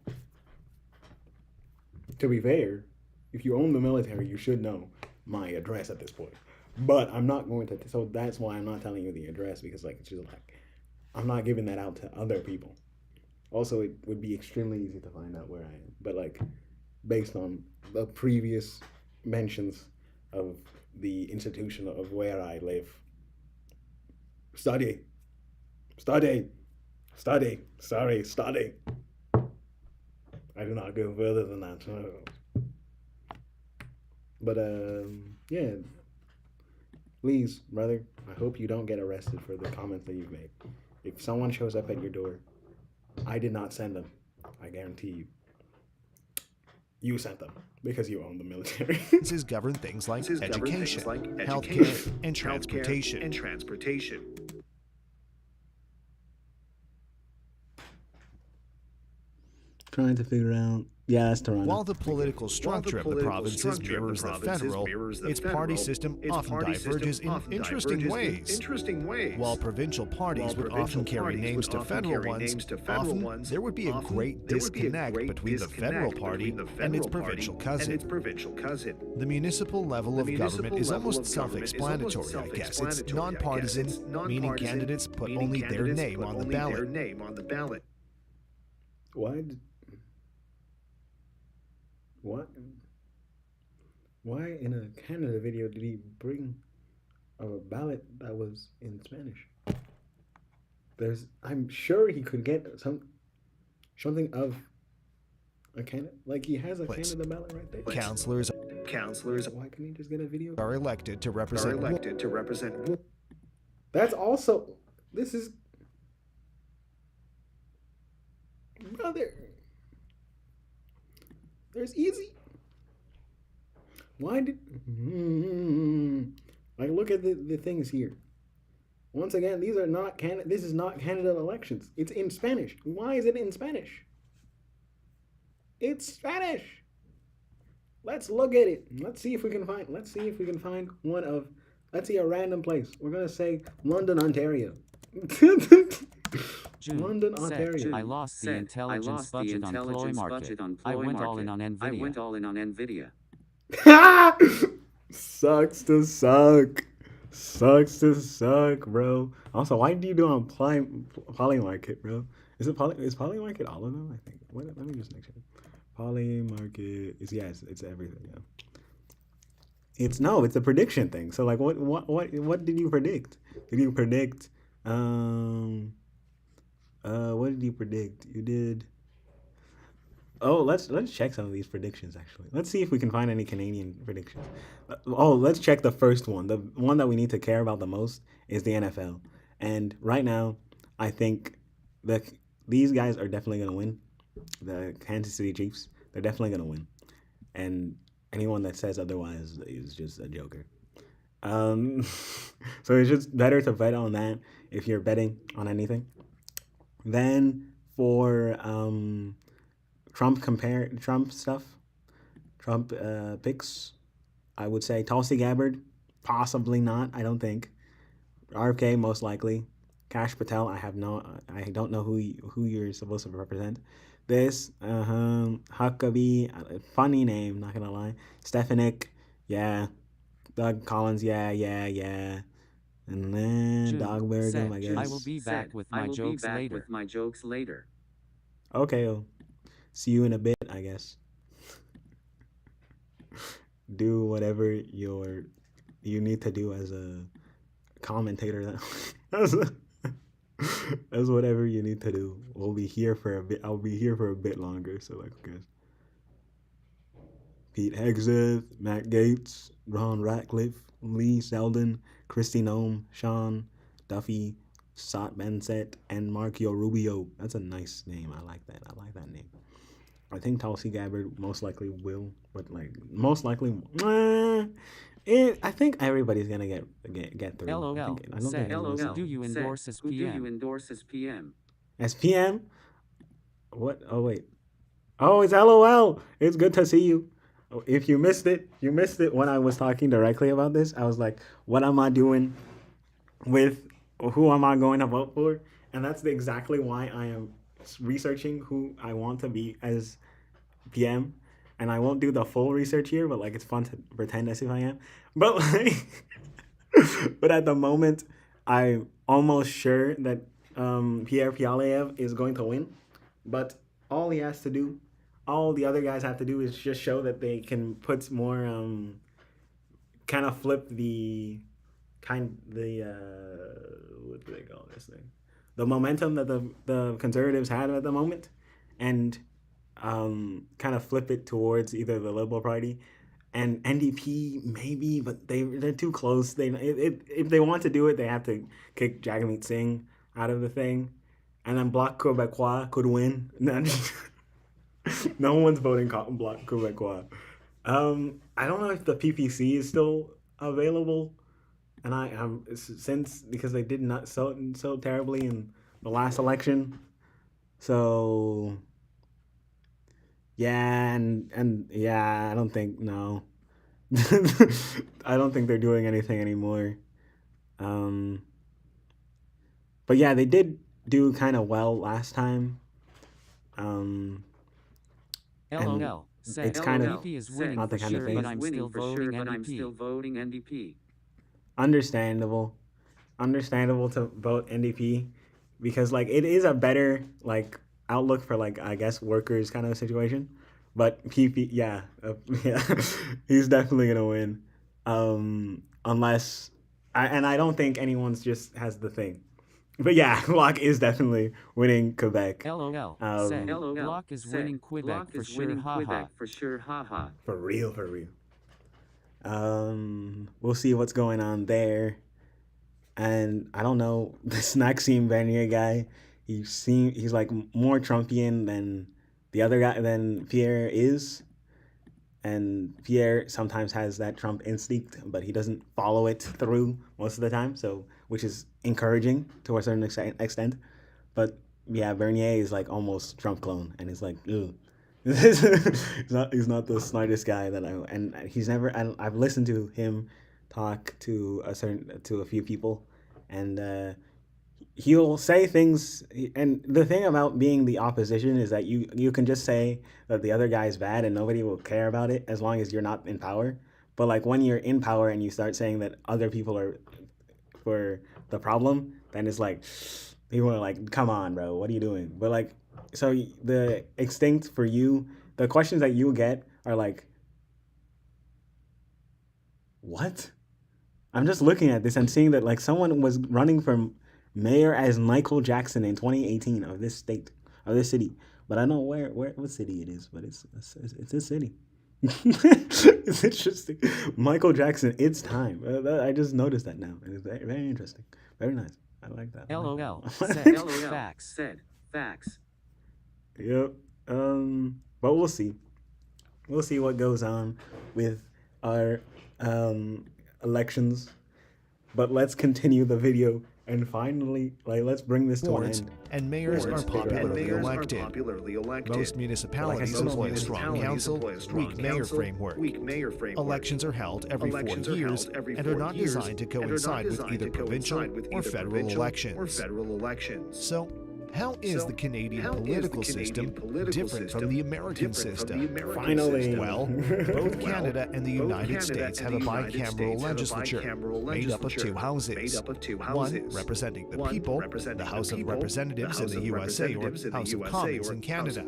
To be fair, if you own the military, you should know my address at this point. But I'm not going to, so that's why I'm not telling you the address, because it's just I'm not giving that out to other people. Also, it would be extremely easy to find out where I am. But based on the previous mentions of the institution of where I live. Study. I do not go further than that. But yeah. Please, brother, I hope you don't get arrested for the comments that you've made. If someone shows up at your door, I did not send them. I guarantee you. You sent them because you own the military. This is govern things like education, healthcare, and transportation. Trying to figure out. Yeah, that's Toronto. While the political structure of the provinces mirrors the federal, its party system often diverges in interesting ways. While provincial parties would often carry names to federal ones, often there would be a great disconnect between the federal party and its provincial cousin. The municipal level of government is almost self-explanatory, I guess. It's nonpartisan, meaning candidates put only their name on the ballot. Why in a Canada video did he bring a ballot that was in Spanish? I'm sure he could get something of a Canada, he has a Canada ballot right there. Councillors Why couldn't he just get a video? are elected to represent. That's also, this is, brother. There's easy. Why did look at the things here. Once again, these are not Canada. This is not Canada elections. It's in Spanish. Why is it in Spanish? It's Spanish. Let's look at it. Let's see if we can find one of. Let's see a random place. We're gonna say London, Ontario. June London, Ontario. I lost the intelligence budget on Ploy Market. I went all in on Nvidia. Sucks to suck, bro. Also, why do you do on Polymarket, bro? Is Polymarket all of them? I think. Let me just make sure. Polymarket is it's everything. Yeah. It's a prediction thing. So what did you predict? Did you predict? What did you predict? You did. Oh, let's check some of these predictions, actually. Let's see if we can find any Canadian predictions. Let's check the first one. The one that we need to care about the most is the NFL. And right now, I think that these guys are definitely going to win. The Kansas City Chiefs, they're definitely going to win. and anyone that says otherwise is just a joker. Um, so it's just better to bet on that if you're betting on anything. Then for Trump stuff, Trump picks, I would say Tulsi Gabbard, possibly not. I don't think. RFK most likely. Kash Patel, I don't know who you're supposed to represent. This, Huckabee, funny name, not gonna lie. Stefanik, yeah. Doug Collins, yeah. And then Dog Bergum, I guess. I will be back with my jokes later. Okay, well, see you in a bit, I guess. Do whatever you need to do as a commentator. That's whatever you need to do. We'll be here for a bit. I'll be here for a bit longer. So like, guys, Pete Hegseth, Matt Gaetz, Ron Ratcliffe, Lee Selden, Kristi Noem, Sean Duffy, Sat Benset, and Marco Rubio. That's a nice name. I like that. I like that name. I think Tulsi Gabbard most likely will, but like most likely, I think everybody's gonna get through. LOL. I don't think LOL. Do you endorse as PM? As PM? What? Oh wait. Oh, it's LOL. It's good to see you. Oh, if you missed it, you missed it when I was talking directly about this. I was like, what am I doing with who am I going to vote for? And that's exactly why I am researching who I want to be as PM. And I won't do the full research here, but like it's fun to pretend as if I am. But like, but at the moment, I'm almost sure that Pierre Pialev is going to win. But all he has to do, all the other guys have to do is just show that they can put more, kind of flip the what do they call this thing? The momentum that the conservatives had at the moment, and kind of flip it towards either the Liberal Party and NDP maybe, but they're too close. If they want to do it, they have to kick Jagmeet Singh out of the thing, and then Bloc Québécois could win. No one's voting Bloc Québécois. I don't know if the PPC is still available, and I am since because they did not so terribly in the last election, so yeah, and yeah, I don't think no, I don't think they're doing anything anymore. But yeah, they did do kind of well last time. LOL. It's kind of NDP is winning not the for kind of sure, thing. but I'm still voting NDP. Understandable to vote NDP because like it is a better like outlook for like I guess workers kind of situation. But PP, yeah, he's definitely gonna win, unless I don't think anyone's just has the thing. But yeah, Bloc is definitely winning Quebec. LOL. Bloc is winning Quebec for sure. Haha. For real. We'll see what's going on there. And I don't know, this Maxime Bernier guy, he's like more Trumpian than the other guy than Pierre is. And Pierre sometimes has that Trump instinct, but he doesn't follow it through most of the time, so which is encouraging to a certain extent. But yeah, Bernier is like almost Trump clone, and it's like, ew. he's not the smartest guy that and he's never. I've listened to him talk to a few people, and he'll say things. And the thing about being the opposition is that you can just say that the other guy is bad and nobody will care about it as long as you're not in power. But like when you're in power and you start saying that other people are for the problem, then it's like people are like, come on, bro, what are you doing? But like, so the extinct for you, the questions that you get are like, what? I'm just looking at this and seeing that like someone was running for mayor as Michael Jackson in 2018 of this city, but I don't know what city it is, but it's a city. It's interesting. Michael Jackson, it's time. I just noticed that now, and it's very, very interesting. Very nice. I like that. LOL. Facts. Yep. But we'll see. We'll see what goes on with our elections. But let's continue the video and finally, let's bring this to an Boards end. and mayors are popularly elected. elected. Most municipalities employ a strong council, weak mayor framework. Elections are held every 4 years and are not designed to coincide with either provincial or federal elections. So, how is the Canadian political system different from the American system? Finally. Well, both Canada and the United States have a bicameral legislature made up of 2 houses. One representing the people, the House of Representatives in the USA or House of Commons in Canada,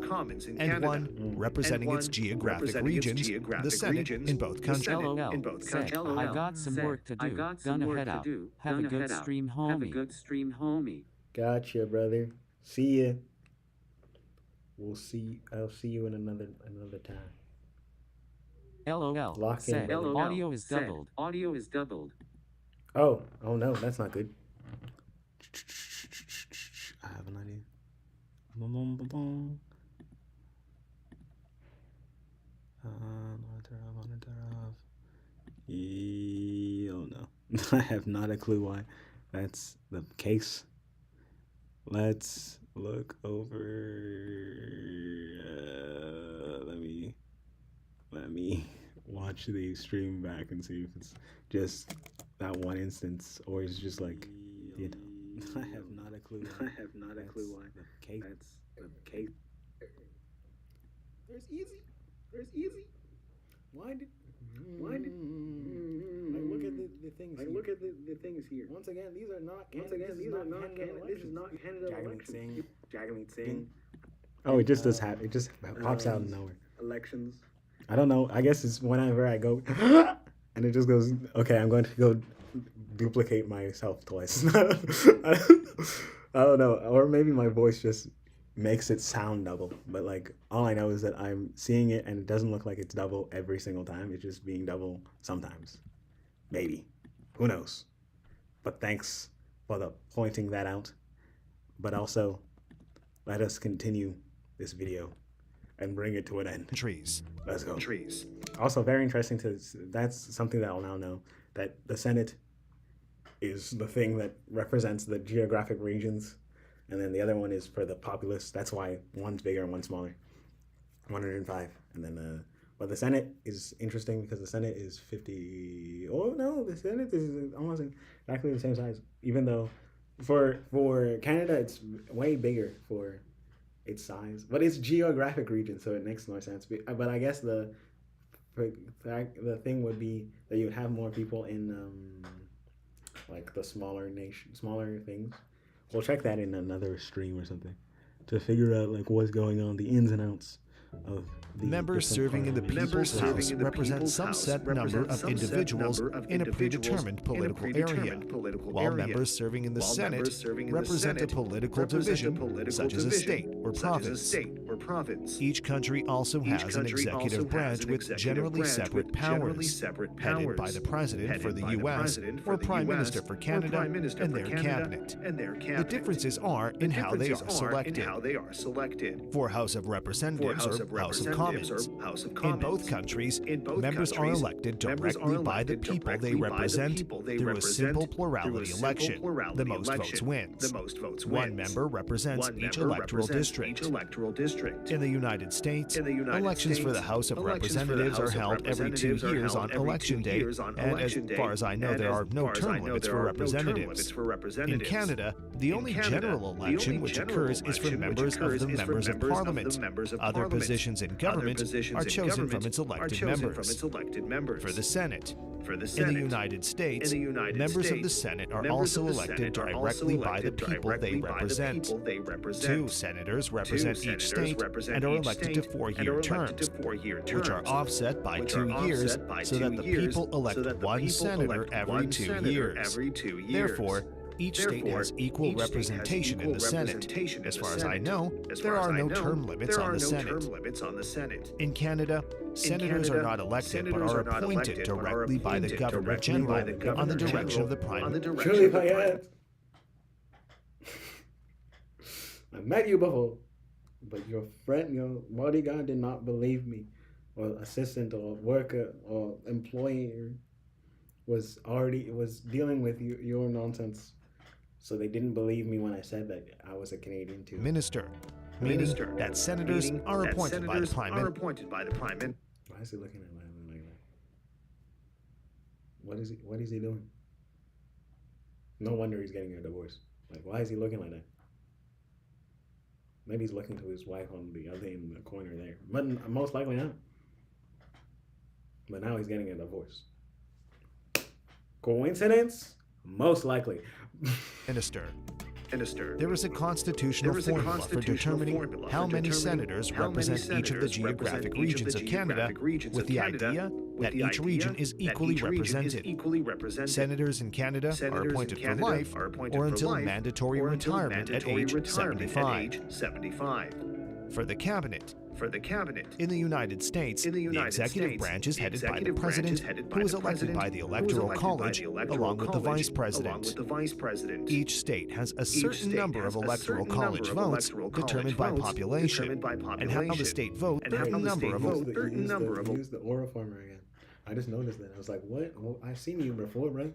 and one representing its geographic regions, the Senate in both countries. LOL. Said, I got some work to do. Gonna head out. Have a good stream, homie. Gotcha, brother. See ya. I'll see you in another time. LOL. Lock in, Said, brother. audio is doubled. Oh no, that's not good. I have an idea. Boom, boom, boom, boom. Oh no. I have not a clue why that's the case. Let's look over. Let me watch the stream back and see if it's just that one instance or it's just like. I have not a clue. Why that's the case. That's the case. There's easy. Why did? Like, look at the things. Look at the things here. Once again, these are not. This is not Canada elections. Jagmeet Singh. Oh, it just does happen. It just pops out of nowhere. Elections. I don't know. I guess it's whenever I go, and it just goes. Okay, I'm going to go duplicate myself twice. I don't know. Or maybe my voice just makes it sound double, but like all I know is that I'm seeing it and it doesn't look like it's double every single time. It's just being double sometimes. Maybe. Who knows? But thanks for pointing that out. But also, let us continue this video and bring it to an end. Trees. Let's go. Also, very interesting that's something that I'll now know, that the Senate is the thing that represents the geographic regions. And then the other one is for the populace. That's why one's bigger and one's smaller. 105. And then, but the Senate is interesting because the Senate is 50. Oh no, the Senate is almost exactly the same size. Even though for Canada, it's way bigger for its size. But it's geographic region, so it makes more sense. But I guess the thing would be that you would have more people in like the smaller things. We'll check that in another stream or something to figure out like what's going on, the ins and outs of the Members serving in the People's House represent some set number of individuals in a predetermined political area, while members serving in the Senate represent a political division, such as a state or province. Each country also has an executive branch with generally separate powers, headed by the President for the U.S. or Prime Minister for Canada and their cabinet. The differences are in how they are selected. For House of Representatives or House of Commons, in both countries, members are elected directly by the people they represent through a simple plurality election. The most votes wins. One member represents each electoral district. In the United States, elections for the House of Representatives are held every 2 years on Election Day, and as far as I know, there are no term limits for representatives. In Canada, the only general election which occurs is for members of the Members of Parliament. Other positions in government are chosen from its elected members. For the Senate, in the United States, members of the Senate are also elected directly by the people they represent. 2 senators represent each state and are elected to 4-year terms, which are offset by 2 years so that the people elect 1 senator every 2 years. Therefore, each state has equal representation in the Senate. As far as I know, there are no term limits on the Senate. In Canada, senators are not elected but are appointed directly by the Governor General on the direction of the Prime Minister. Truly, Payette. I met you before, but your bodyguard did not believe me. or assistant or worker or employer was dealing with your nonsense. So they didn't believe me when I said that I was a Canadian too. Minister, meaning that senators are appointed by the Prime Minister. Why is he looking at me like that? What is he doing? No wonder he's getting a divorce. Like, why is he looking like that? Maybe he's looking to his wife on the other in the corner there. But most likely not. But now he's getting a divorce. Coincidence? Most likely. Minister. There is a constitutional formula for determining how many senators represent each of the geographic regions of Canada, with the idea that each region is equally represented. Senators in Canada are appointed for life or until mandatory retirement at age 75. For the Cabinet, in the United States, the executive branch is headed by the President, who is elected by the Electoral College, along with the Vice President. Each state has a certain number of Electoral College votes determined by population, and how the state votes a certain number of Use the oral farmer again. I just noticed that. I was like, what? Well, I've seen you before, bro.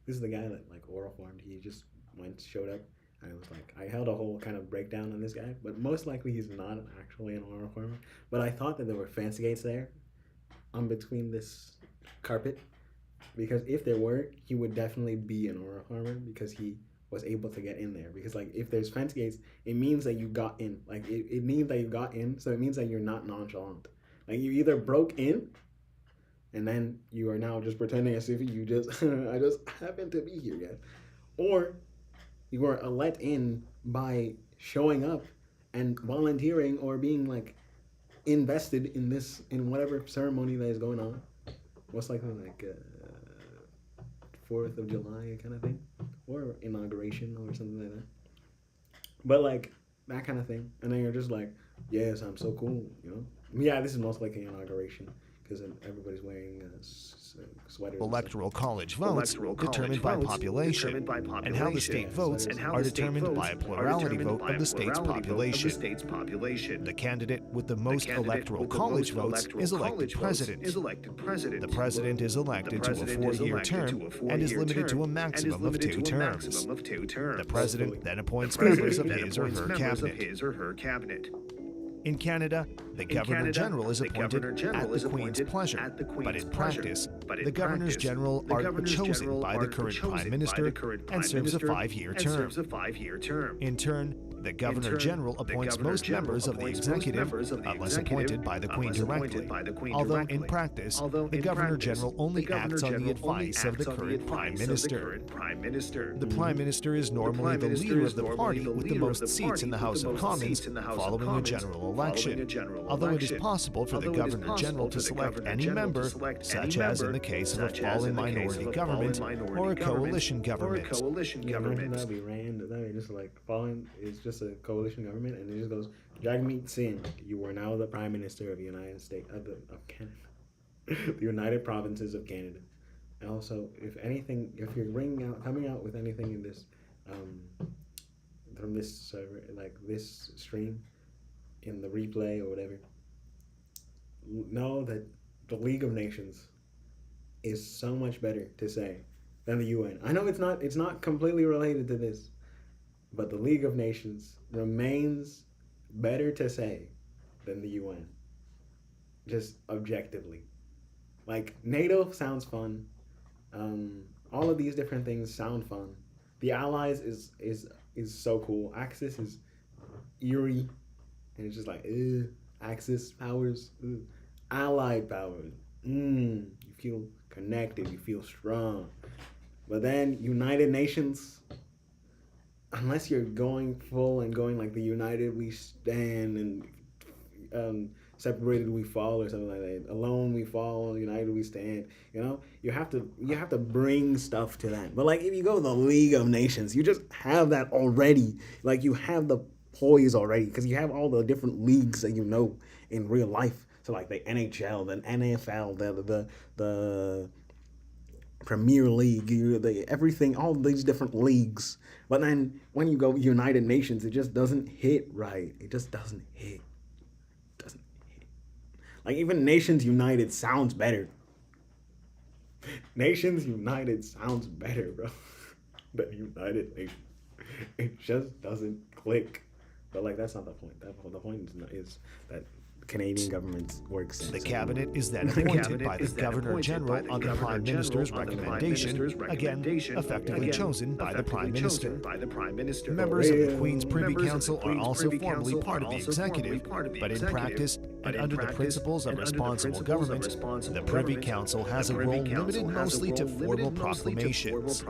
This is the guy that like oral farmed. He just showed up. I was like, I held a whole kind of breakdown on this guy, but most likely he's not actually an oral farmer. But I thought that there were fence gates there, between this carpet, because if there were, he would definitely be an oral farmer because he was able to get in there. Because like, if there's fence gates, it means that you got in. Like it means that you got in, so it means that you're not nonchalant. Like you either broke in, and then you are now just pretending as if you just I just happen to be here, guys, or you were let in by showing up and volunteering or being like invested in whatever ceremony that is going on. Most likely like 4th of July kind of thing, or inauguration or something like that. But like that kind of thing, and then you're just like, yes, I'm so cool, you know. Yeah, this is most likely inauguration because everybody's wearing sweaters. Electoral College votes determined by population, and how the state votes are determined by a plurality vote of the state's population. The candidate with the most Electoral College votes is elected president. The president is elected to a 4-year term and is limited to a maximum of 2 terms. The president then appoints members of his or her cabinet. In Canada, the Governor-General is appointed at the Queen's pleasure, but in practice, the Governors-General are chosen by the current Prime Minister and serves a 5-year term. In turn, the Governor-General appoints most members of the executive, unless appointed by the Queen directly, although in practice, the Governor-General only acts on the advice of the current Prime Minister. The Prime Minister is normally the leader of the party with the most seats in the House of Commons following a general election, although it is possible for the Governor-General to select any member, such as in the case of a fallen minority government or a coalition government. That'd be random. That'd be just like fallen is just a coalition government, and it just goes, Jagmeet Singh, you are now the Prime Minister of the United States of Canada, the United Provinces of Canada. And also, if you're coming out with anything in this, from this server, like this stream, in the replay or whatever, know that the League of Nations is so much better to say than the UN. I know it's not completely related to this, but the League of Nations remains better to say than the UN. Just objectively. Like, NATO sounds fun. All of these different things sound fun. The Allies is so cool. Axis is eerie. And it's just like, Axis powers, allied powers. You feel connected, you feel strong. But then United Nations, unless you're going full and going like the United we stand and separated we fall or something like that. Alone we fall, united we stand. You know, you have to bring stuff to that. But like if you go the League of Nations, you just have that already. Like you have the poise already because you have all the different leagues that you know in real life. So like the NHL, the NFL, the Premier League, everything, all these different leagues. But then when you go United Nations, it just doesn't hit right. It just doesn't hit. Like even Nations United sounds better. Nations United sounds better, bro, than United Nations. It just doesn't click. But like that's not the point. The point is that Canadian government works. The cabinet is then appointed by the Governor General on the Prime Minister's recommendation, again, effectively chosen by the Prime Minister. Members of the Queen's Privy Council are also formally part of the executive, but in practice, and under the principles of responsible government, the Privy Council has a role limited mostly to formal proclamations.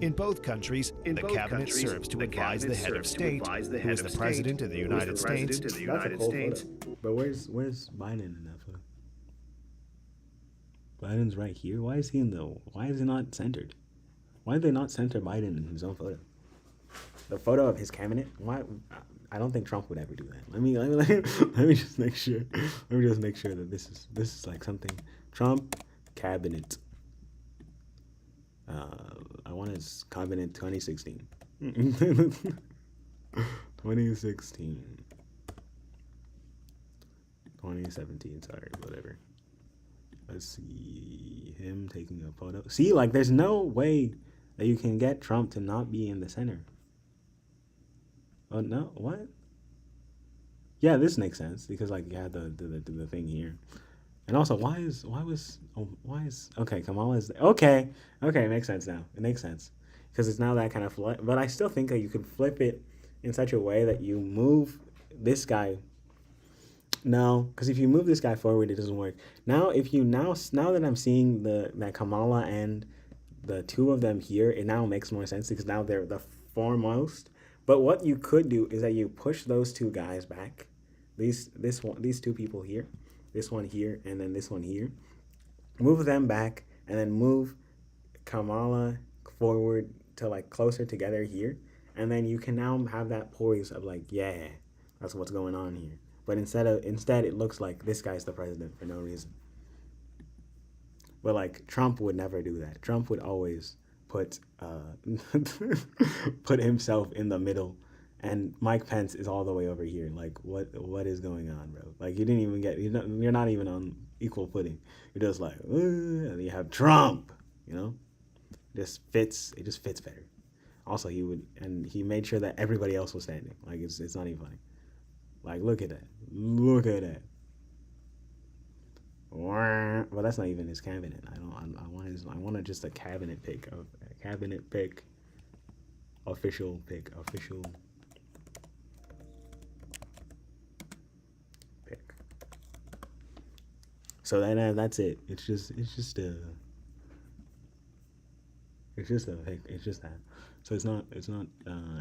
In both countries, the cabinet serves to advise the head of state, who is the President of the United States. That's a cool photo. But where's Biden in that photo? Biden's right here. Why is he not centered? Why did they not center Biden in his own photo? The photo of his cabinet? Why? I don't think Trump would ever do that. Let me just make sure. Let me just make sure that this is like something Trump cabinet. I want his cabinet 2016. 2016. 2017, sorry, whatever. Let's see him taking a photo. See, like, there's no way that you can get Trump to not be in the center. Oh no, what? Yeah, this makes sense because like you had the thing here, and also okay, Kamala is okay, it makes sense now. It makes sense because it's now that kind of flip. But I still think that you could flip it in such a way that you move this guy. No, because if you move this guy forward, it doesn't work. Now, if you now that I'm seeing that Kamala and the two of them here, it now makes more sense because now they're the foremost. But what you could do is that you push those two guys back, these two people here, this one here, and then this one here, move them back, and then move Kamala forward to like closer together here, and then you can now have that poise of like, yeah, that's what's going on here. But instead it looks like this guy's the president for no reason. But like Trump would never do that. Trump would always put himself in the middle, and Mike Pence is all the way over here. Like what is going on, bro? Like you didn't even get you're not even on equal footing. You're just like, and you have Trump. You know, it just fits better. Also, he made sure that everybody else was standing. Like it's not even funny. Like look at that. Well, that's not even his cabinet. I want just a cabinet pick official pick. So that's it. It's just that. So it's not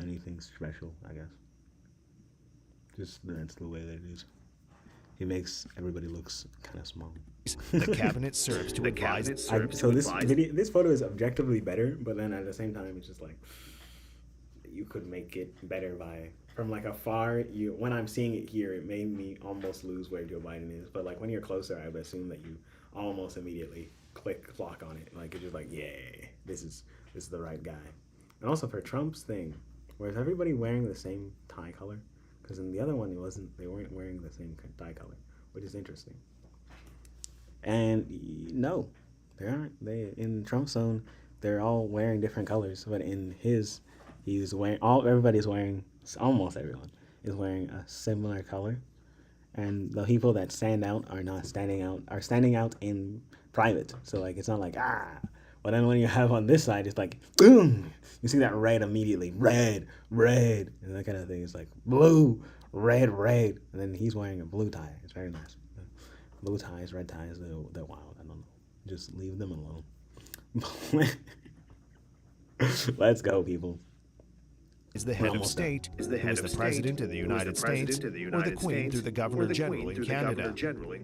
anything special, I guess. Just that's the way that it is. He makes everybody looks kind of small. The cabinet serves to advise. This photo is objectively better, but then at the same time, it's just like you could make it better from like afar. When I'm seeing it here, it made me almost lose where Joe Biden is. But like when you're closer, I would assume that you almost immediately clock on it. Like it's just like, yeah, this is the right guy. And also for Trump's thing, whereas everybody wearing the same tie color. Because in the other one, they weren't wearing the same tie color, which is interesting. And no, they aren't. In Trump's zone, they're all wearing different colors. But in his, almost everyone is wearing a similar color. And the people that stand out are standing out in private. So like it's not like But then when you have on this side, it's like boom. You see that red immediately, red, and that kind of thing. It's like blue, red, and then he's wearing a blue tie. It's very nice. Blue ties, red ties, they're wild. I don't know. Just leave them alone. Let's go, people. Is the head of state, who is the President of the United States, or the Queen through the Governor General in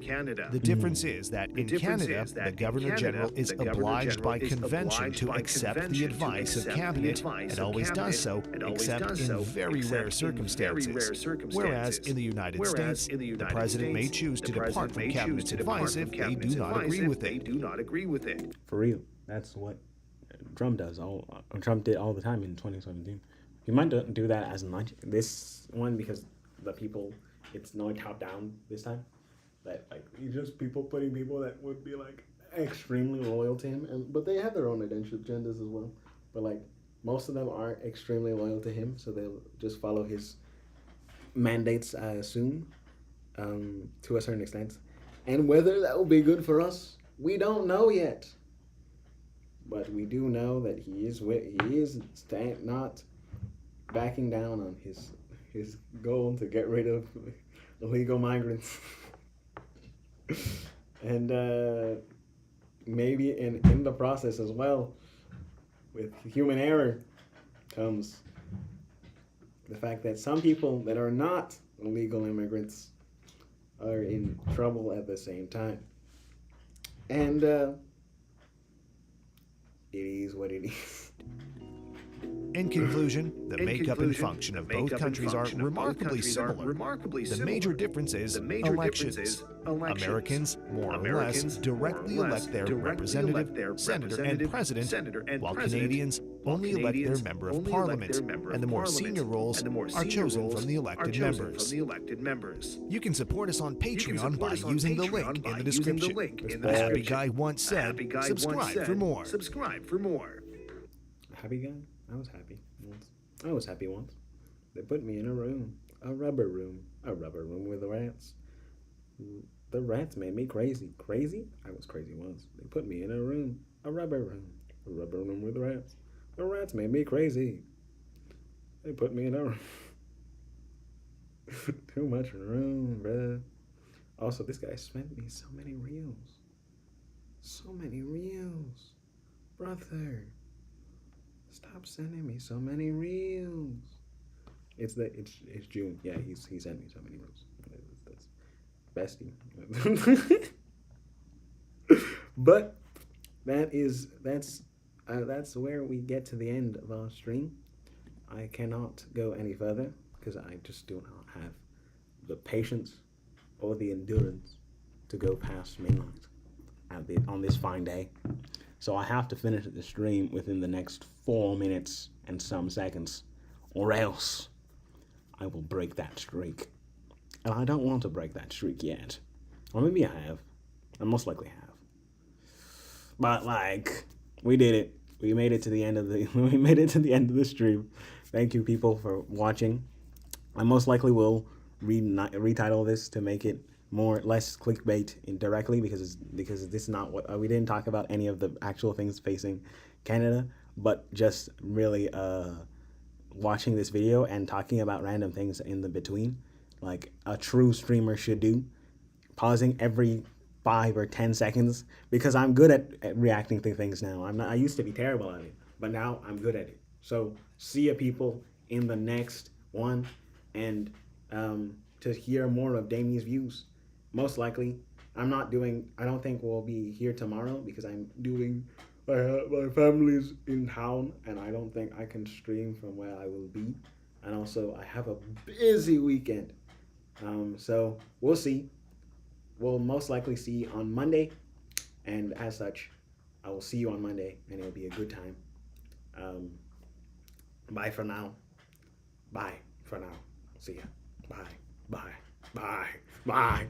Canada. The difference is that in Canada, the Governor General is obliged by convention to accept the advice of Cabinet and always does so, except in very rare circumstances. Whereas in the United States, the President may choose to depart from Cabinet's advice if they do not agree with it. For real, that's what Trump does. Trump did all the time in 2017. You might do that as much this one because the people, it's no top down this time. that like he's just putting people that would be like extremely loyal to him, but they have their own agendas as well. But like most of them aren't extremely loyal to him, so they'll just follow his mandates, I assume, to a certain extent. And whether that will be good for us, we don't know yet. But we do know that he is not backing down on his goal to get rid of illegal migrants. And maybe in the process as well, with human error comes the fact that some people that are not illegal immigrants are in trouble at the same time. And it is what it is. In conclusion, the makeup and function of both countries are remarkably similar. The major difference is elections. Americans, more or less, directly elect their representative, senator, and president, while Canadians only elect their member of parliament, and the more senior roles are chosen from the elected members. You can support us on Patreon by using the link in the description. The Happy Guy once said, subscribe for more. Happy guy? I was happy once. I was happy once. They put me in a room. A rubber room with rats. The rats made me crazy. Crazy? I was crazy once. They put me in a room. A rubber room with rats. The rats made me crazy. They put me in a room. Too much room, bruh. Also, this guy sent me so many reels. So many reels. Brother. Stop sending me so many reels. It's June. Yeah, he sent me so many reels. That's bestie. But that's where we get to the end of our stream. I cannot go any further because I just do not have the patience or the endurance to go past midnight on this fine day. So I have to finish the stream within the next 4 minutes and some seconds, or else I will break that streak. And I don't want to break that streak yet. Or maybe I have. I most likely have. But like, we did it. We made it to the end of the stream. Thank you people for watching. I most likely will retitle this to make it less clickbait indirectly because this is not what we didn't talk about any of the actual things facing Canada, but just really watching this video and talking about random things in the between, like a true streamer should do, pausing every 5 or 10 seconds because I'm good at reacting to things now. I used to be terrible at it, but now I'm good at it. So see ya people in the next one, and to hear more of Damie's views. Most likely, I don't think we'll be here tomorrow because my family's in town and I don't think I can stream from where I will be. And also, I have a busy weekend. So we'll see. We'll most likely see on Monday. And as such, I will see you on Monday and it'll be a good time. Bye for now. Bye for now. See ya. Bye. Bye. Bye. Bye.